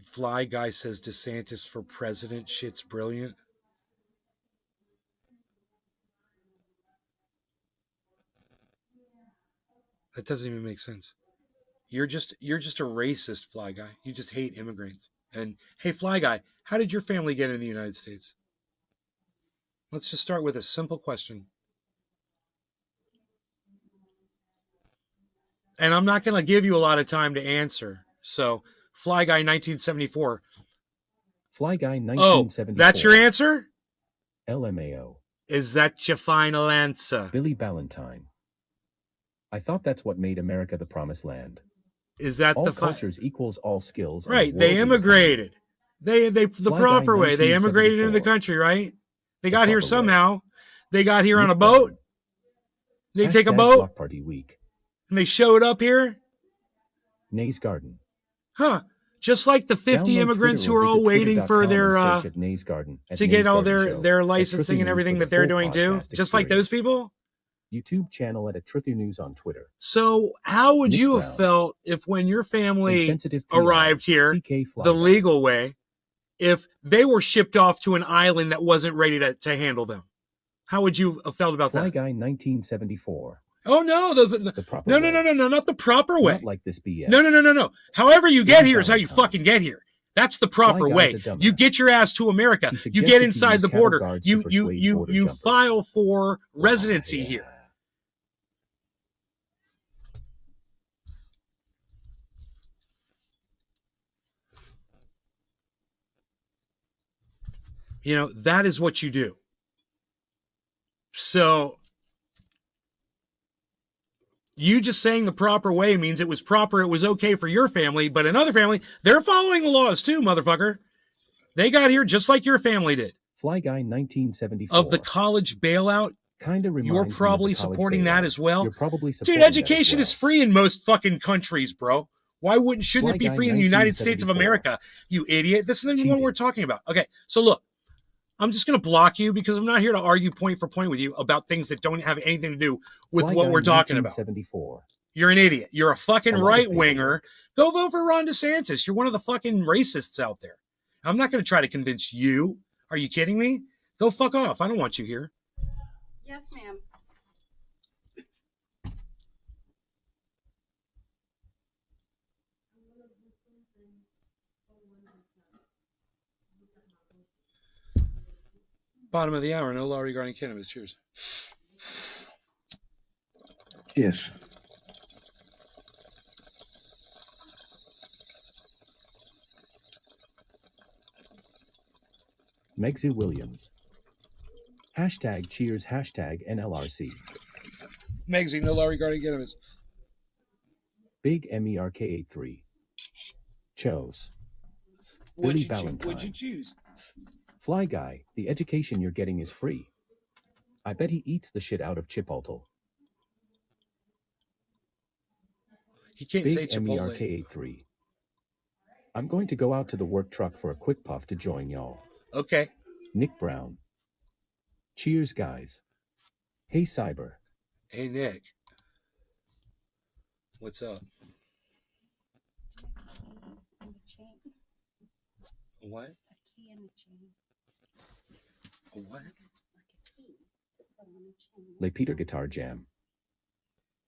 Fly Guy says DeSantis for president. Shit's brilliant. That doesn't even make sense. You're just a racist, Fly Guy. You just hate immigrants. And hey, Fly Guy, how did your family get into the United States? Let's just start with a simple question. And I'm not going to give you a lot of time to answer. So, Fly Guy 1974. Fly Guy 1974. Oh, that's your answer? LMAO. Is that your final answer? Billy Ballantyne. I thought that's what made America the promised land. Is that all the cultures equals all skills? Right, they immigrated. They the Fly proper Guy way. They immigrated into the 1974. country, right? They The got here proper way. somehow. They got here on Nick a boat. Brown. They take a Hashtag boat Block Party Week. and they showed up here. Nay's Garden. Huh. Just like the 50 Download immigrants Twitter who or are all visit waiting for twitter.com their and search at Nay's Garden, at to Nay's get all Garden Show, their at licensing Truthy and News everything for that the they're full doing too. podcast Just like those experience. people. YouTube channel at Truthy News on Twitter. So how would Nick you Brown. have felt if when your family Insensitive PR, arrived here CK Fly the Guy. legal way, if they were shipped off to an island that wasn't ready to handle them? How would you have felt about Fly that? Guy 1974. Oh no, The proper no, way. not the proper way. Not like this BS. No. However you get Billy here is how you Ballantyne. fucking get here. That's the proper Fly Guy's way. a dumbass. You get your ass to America. He You suggested get to inside use the cattle border. guards to You persuade border jumpers. file for residency Yeah. here. You know, that is what you do. So you just saying the proper way means it was proper, it was okay for your family, but another family, they're following the laws too, motherfucker. They got here just like your family did. Fly Guy 1974. Of the college bailout, Kinda reminds you're me of probably the college supporting bailout. that as well. You're probably Dude, supporting that as education well. is free in most fucking countries, bro. Why shouldn't Fly it be Guy free in the United States of 1974. America, you idiot? This isn't what Cheating. we're talking about. Okay, so look, I'm just going to block you because I'm not here to argue point for point with you about things that don't have anything to do with Fly what Guy we're talking about. 1974. You're an idiot. You're a fucking A lot of right-winger. Go vote for Ron DeSantis. You're one of the fucking racists out there. I'm not going to try to convince you. Are you kidding me? Go fuck off. I don't want you here. Yes, ma'am. Bottom of the hour. No law regarding cannabis. Cheers. Yes. Megzy Williams. Hashtag cheers. Hashtag NLRC. Megsy, no law regarding cannabis. Big MERK83. Chose. Billy Ballantyne. What'd you choose? Fly Guy, the education you're getting is free. I bet he eats the shit out of Chipotle. He can't say Big Chipotle. MERK83. I'm going to go out to the work truck for a quick puff to join y'all. Okay. Nick Brown. Cheers, guys. Hey, Cyber. Hey, Nick. What's up? A what? A key and a chain. A what? Like a key to put on a chain. Le Peter Guitar Jam.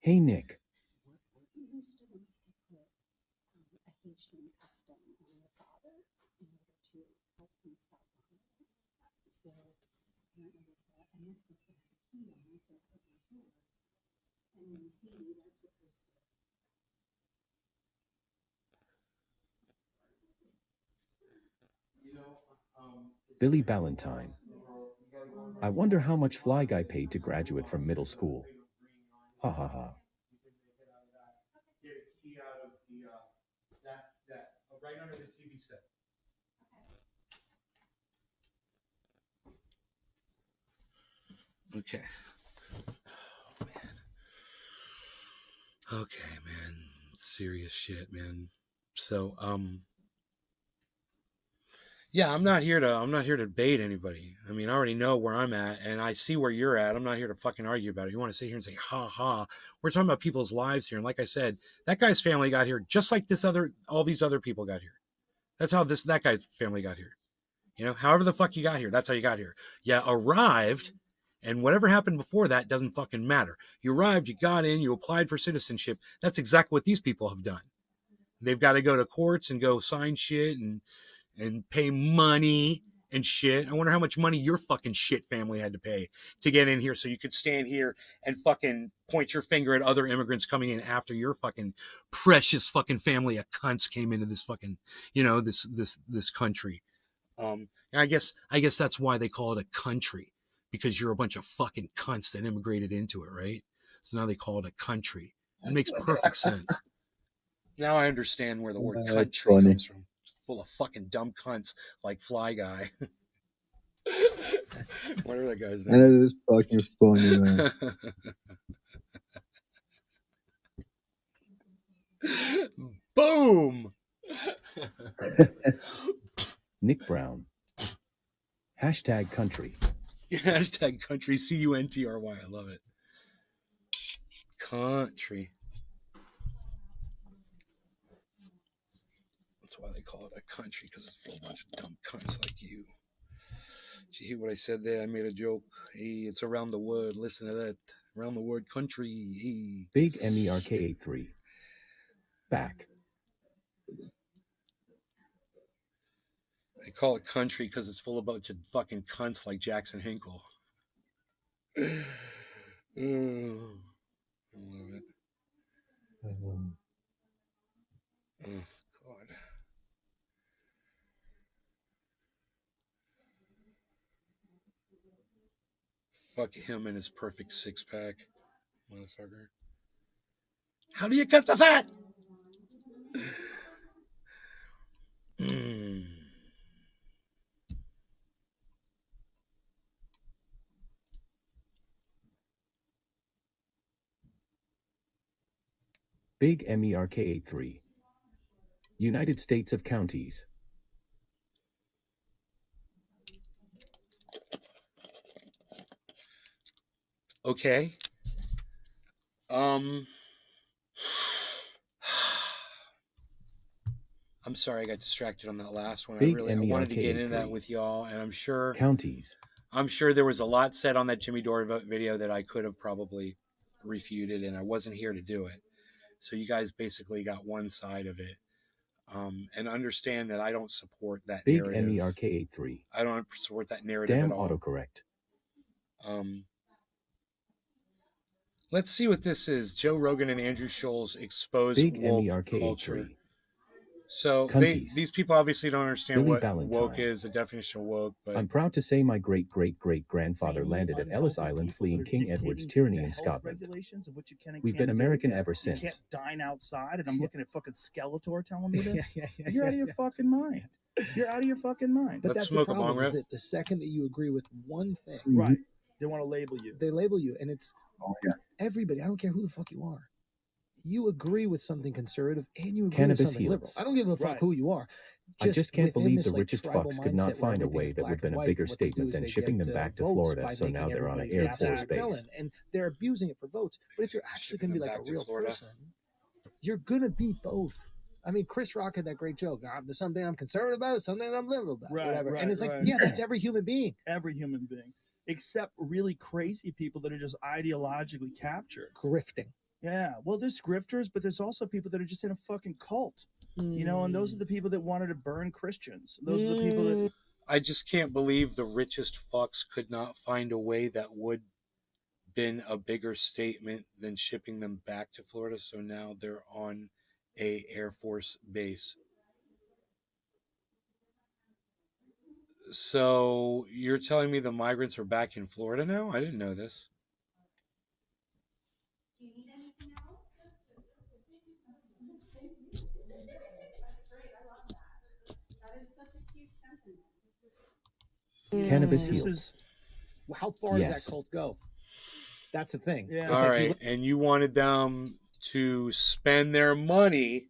Hey, Nick. Used to put a Haitian custom on your father in order to help him stop violence. So apparently it's a necklace that has a key on it that put on yours. And in Haiti, that's supposed to. Billy Ballantyne. I wonder how much Fly Guy paid to graduate from middle school. Ha ha ha. Right under the TV set. Okay. Oh, man. Okay, man. Serious shit, man. So, yeah, I'm not here to debate anybody. I mean, I already know where I'm at, and I see where you're at. I'm not here to fucking argue about it. You want to sit here and say, ha ha. We're talking about people's lives here. And like I said, that guy's family got here just like all these other people got here. That's how that guy's family got here. You know, however the fuck you got here, that's how you got here. You arrived, and whatever happened before that doesn't fucking matter. You arrived, you got in, you applied for citizenship. That's exactly what these people have done. They've got to go to courts and go sign shit and pay money and shit. I wonder how much money your fucking shit family had to pay to get in here so you could stand here and fucking point your finger at other immigrants coming in after your fucking precious fucking family of cunts came into this fucking, you know, this country. And I guess that's why they call it a country, because you're a bunch of fucking cunts that immigrated into it, right? So now they call it a country. It makes perfect sense. Now I understand where the word country comes from. Full of fucking dumb cunts like Fly Guy. Whatever that guy's name. That is fucking funny, man. Boom! Nick Brown. Hashtag country. Hashtag country. CUNTRY. I love it. Country. That's why they call it a country, because it's full of a bunch of dumb cunts like you. Did you hear what I said there? I made a joke. Hey, it's around the word. Listen to that. Around the word country. Hey. Big MERK83. Back. They call it country because it's full of a bunch of fucking cunts like Jackson Hinkle. Oh, I love it. Oh, God. Fuck him and his perfect six-pack, motherfucker. How do you cut the fat? Big MERK83. United States of Counties. Okay. I'm sorry I got distracted on that last one. I wanted to get into that with y'all, and I'm sure counties. I'm sure there was a lot said on that Jimmy Dore video that I could have probably refuted, and I wasn't here to do it. So you guys basically got one side of it. And understand that I don't support that Big narrative. MERK83. I don't support that narrative Damn at all. autocorrect. Let's see what this is. Joe Rogan and Andrew Schulz expose Big woke MERK83. culture. So these people obviously don't understand Billy what Valentine. woke is, the definition of woke. But I'm proud to say my great-great-great-grandfather landed at Ellis Island fleeing King Edward's tyranny in Scotland. We've been American ever since. You can't dine outside, and I'm looking at fucking Skeletor telling me this. You're out of your fucking mind. You're out of your fucking mind. But that's the problem, is that the second that you agree with one thing, right, they want to label you. They label you, and it's everybody. I don't care who the fuck you are. You agree with something conservative, and you agree Cannabis with something heals. liberal. I don't give a fuck who you are. I just can't within believe this, the like, richest tribal fucks could not mindset where find a everything's way that would black have been and a white, bigger what they statement do is than they shipping get, them back to votes Florida, by so making now they're on an everybody Air a Force base. felon, and they're abusing it for votes. But if you're actually going to be like a real person, you're going to be both. I mean, Chris Rock had that great joke. There's something I'm conservative about, something I'm liberal about, whatever. And it's like, yeah, that's every human being. Every human being. Except really crazy people that are just ideologically captured. Grifting. Yeah, well, there's grifters, but there's also people that are just in a fucking cult, you know, and those are the people that wanted to burn Christians. Those are the people that... I just can't believe the richest fucks could not find a way that would been a bigger statement than shipping them back to Florida. So now they're on a Air Force base. So you're telling me the migrants are back in Florida now? I didn't know this. Cannabis This heals. is how far does Yes. that cult go? That's the thing. Yeah. It's All like right, and you wanted them to spend their money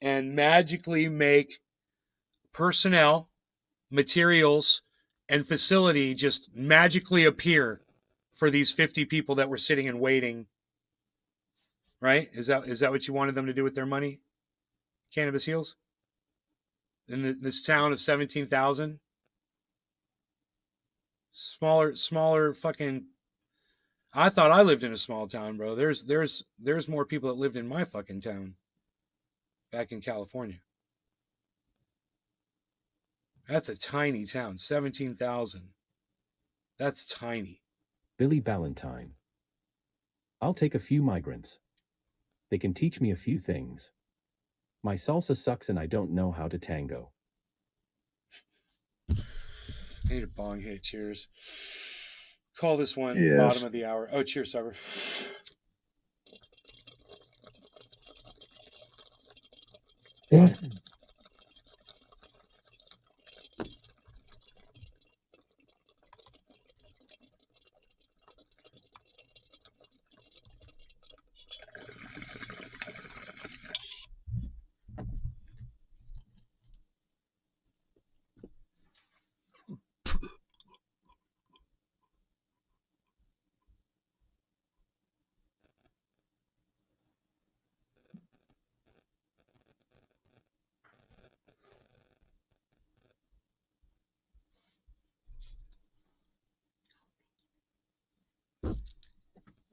and magically make personnel, materials, and facility just magically appear for these 50 people that were sitting and waiting. Right? Is that what you wanted them to do with their money? Cannabis heals? In this town of 17,000? Smaller fucking. I thought I lived in a small town, bro. There's more people that lived in my fucking town back in California. That's a tiny town, 17,000. That's tiny. Billy Ballantyne. I'll take a few migrants. They can teach me a few things. My salsa sucks and I don't know how to tango. I need a bong hit. Cheers. Call this one Yes. bottom of the hour. Oh, cheers, Suber.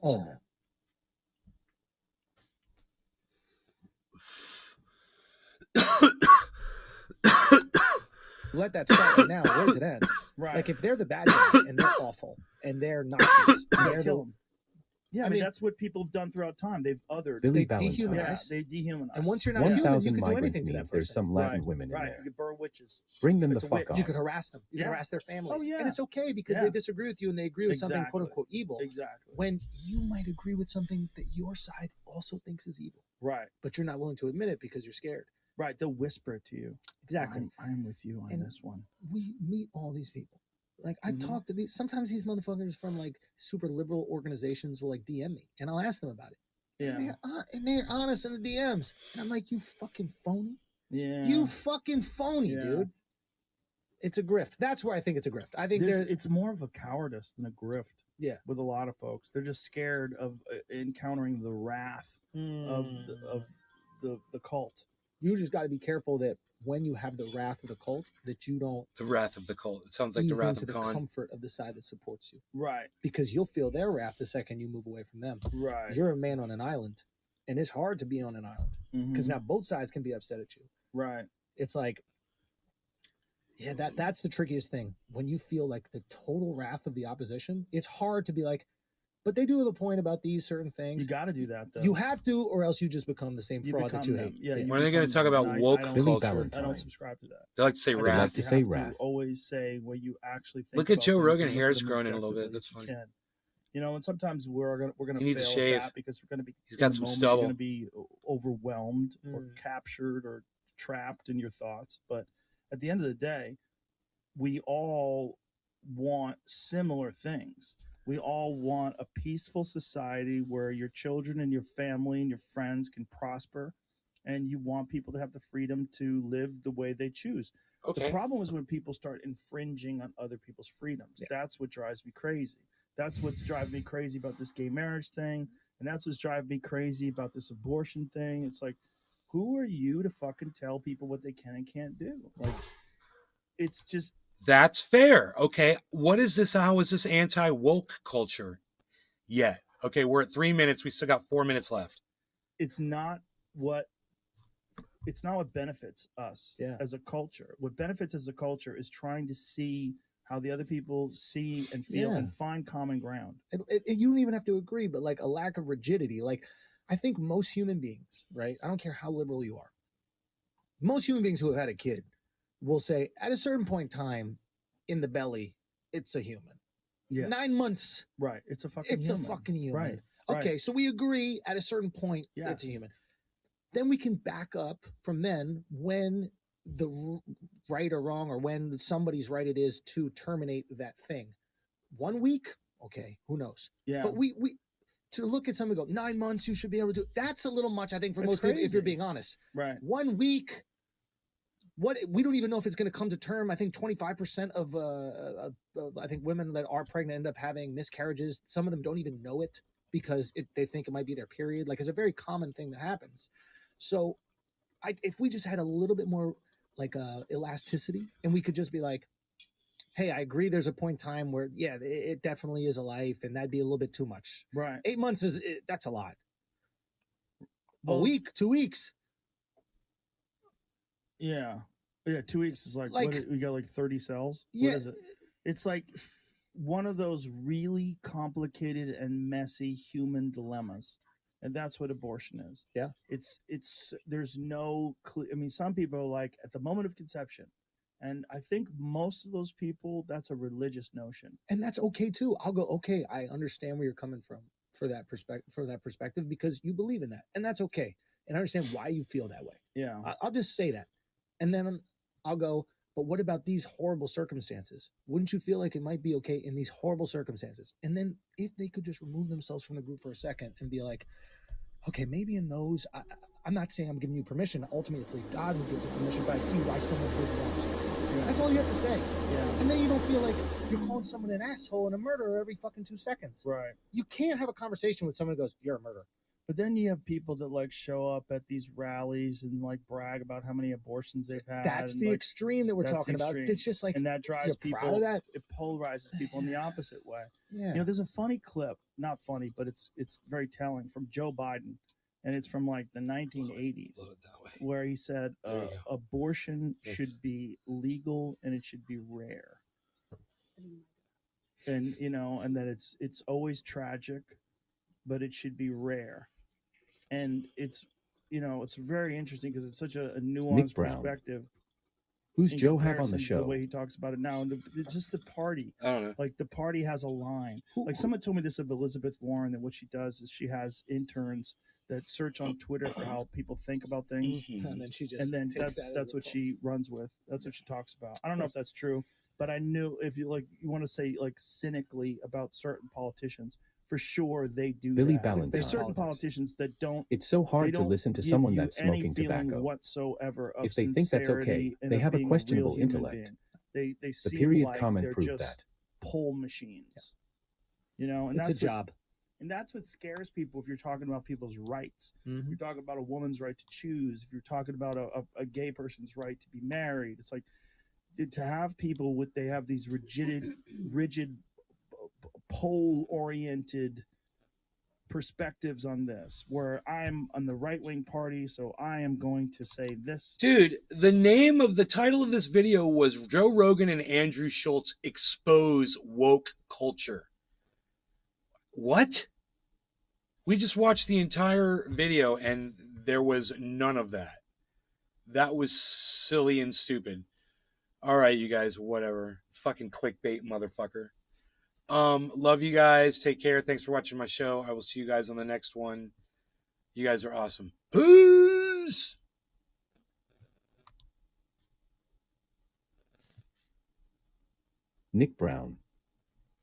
oh. Let that start right now. Where does it end? Right. Like if they're the bad guys and they're awful and they're Nazis, they're Kill the, 'em. Yeah, I I mean mean- that's what people have done throughout time. They've othered. Billy they Ballantyne. Yeah, dehumanize. they dehumanize. And once you're not human, you 1,000 can do migrants anything to that means there's person. some Latin Right, women in right, there. you could burn witches. Bring them It's the a fuck witch. off. You could harass them. You Yeah. can harass their families. Oh, yeah. And it's okay because Yeah. they disagree with you and they agree with something Exactly. quote unquote evil. Exactly. When you might agree with something that your side also thinks is evil, Right. but you're not willing to admit it because you're scared. Right. They'll whisper it to you. Exactly. I'm with you on And this one. we meet all these people. Like I Mhm. talk to these. Sometimes these motherfuckers from like super liberal organizations will like DM me, and I'll ask them about it. Yeah. And they're honest in the DMs, and I'm like, you fucking phony. Yeah. You fucking phony, Yeah. dude. It's a grift. That's where I think it's a grift. I think It's more of a cowardice than a grift. Yeah. With a lot of folks, they're just scared of encountering the wrath of the cult. You just got to be careful that when you have the wrath of the cult, that you don't The wrath of the cult. It sounds like the ease wrath into of the Khan. comfort of the side that supports you, Right. because you'll feel their wrath the second you move away from them. Right. You're a man on an island, and it's hard to be on an island because Mhm. now both sides can be upset at you. Right. It's like, yeah, that's the trickiest thing. When you feel like the total wrath of the opposition, it's hard to be like, but they do have a point about these certain things. You got to do that though. You have to, or else you just become the same You fraud that become you them. hate. Yeah. you When are they going to become talk them. about I woke don't- Billy culture? Ballantyne. I don't subscribe to that. They like to say I think like wrath. to you say have wrath. always say what you actually think. Look at about Joe things Rogan. and look Hair's at them growing in a little bit. objectively That's as you funny. can. You know, and sometimes we're gonna He needs to fail shave. at that because we're gonna be. He's got in the some moment, stubble. You're gonna be overwhelmed or Mm. captured or trapped in your thoughts. But at the end of the day, we all want similar things. We all want a peaceful society where your children and your family and your friends can prosper, and you want people to have the freedom to live the way they choose. Okay. The problem is when people start infringing on other people's freedoms. Yeah. That's what drives me crazy. That's what's driving me crazy about this gay marriage thing, and that's what's driving me crazy about this abortion thing. It's like, who are you to fucking tell people what they can and can't do? Like, it's just That's fair. Okay. What is this? How is this anti-woke culture yet? Okay, we're at 3 minutes. We still got 4 minutes left. it's not what benefits us as a culture. What benefits as a culture is trying to see how the other people see and feel Yeah. and find common ground. You don't even have to agree, but like a lack of rigidity. Like, I think most human beings, right? I don't care how liberal you are. Most human beings who have had a kid will say, at a certain point in time, in the belly, it's a human. Yes. 9 months, Right. It's a fucking a fucking human. Right. Okay, so we agree at a certain point it's a Yes. human. Then we can back up from then when the right or wrong or when somebody's right it is to terminate that thing. 1 week, okay, who knows? Yeah. But we to look at someone and go 9 months, you should be able to do. That's a little much, I think, for It's most people. If you're crazy. being honest, Right. 1 week. What we don't even know if it's going to come to term. I think 25% of I think women that are pregnant end up having miscarriages. Some of them don't even know it because they think it might be their period. Like it's a very common thing that happens. So, if we just had a little bit more like elasticity, and we could just be like, "Hey, I agree. There's a point in time where it definitely is a life, and that'd be a little bit too much. Right. 8 months that's a lot. Well, a week, 2 weeks. Yeah. Yeah, 2 weeks is like Like- what, we got like 30 cells? Yeah. What is it? It's like one of those really complicated and messy human dilemmas. And that's what abortion is. Yeah. It's there's no I mean, some people are like at the moment of conception. And I think most of those people, that's a religious notion. And that's okay too. I'll go, okay, I understand where you're coming from for that perspective because you believe in that. And that's okay. And I understand why you feel that way. Yeah. I'll just say that. And then I'll go, but what about these horrible circumstances? Wouldn't you feel like it might be okay in these horrible circumstances? And then if they could just remove themselves from the group for a second and be like, okay, maybe in those, I'm not saying I'm giving you permission. Ultimately, it's like God who gives you permission, but I see why someone would want to. Yeah. That's all you have to say. Yeah. And then you don't feel like you're calling someone an asshole and a murderer every fucking 2 seconds. Right. You can't have a conversation with someone who goes, you're a murderer. But then you have people that like show up at these rallies and like brag about how many abortions they've had. That's and, the like, extreme that we're that's the talking about. extreme. It's just like, and that drives you're people. proud of that? It polarizes people in the opposite way. Yeah. You know, there's a funny clip, not funny, but it's very telling from Joe Biden, and it's from like the 1980s, where he said abortion should be legal and it should be rare, and you know, and that it's always tragic, but it should be rare, and it's you know it's very interesting because it's such a nuanced Brown. perspective. Who's in Joe have on comparison the to show? The way he talks about it now, and just the party. I don't know. Like the party has a line. Like someone told me this of Elizabeth Warren, that what she does is she has interns that search on Twitter for how people think about things, And then she just and then takes that as that's a what she runs with. That's what she talks about. I don't know if that's true, but I knew if you want to say like cynically about certain politicians, for sure they do. Billy that. Ballantyne. There's certain politicians that don't. It's so hard they to don't listen to give someone you that's any smoking feeling tobacco. whatsoever of If they think that's okay, sincerity and they of have a being questionable real human intellect. being. They The seem period like comment they're proved just that. poll machines. You know, and It's that's a job. And that's what scares people if you're talking about people's rights. Mhm. You're talking about a woman's right to choose. If you're talking about a gay person's right to be married, it's like to have people they have these rigid, pole-oriented perspectives on this, where I'm on the right-wing party, so I am going to say this. Dude, the name of the title of this video was Joe Rogan and Andrew Schultz Expose Woke Culture. What? We just watched the entire video and there was none of that. That was silly and stupid. All right, you guys, whatever. Fucking clickbait, motherfucker. Love you guys. Take care. Thanks for watching my show. I will see you guys on the next one. You guys are awesome. Peace. Nick Brown.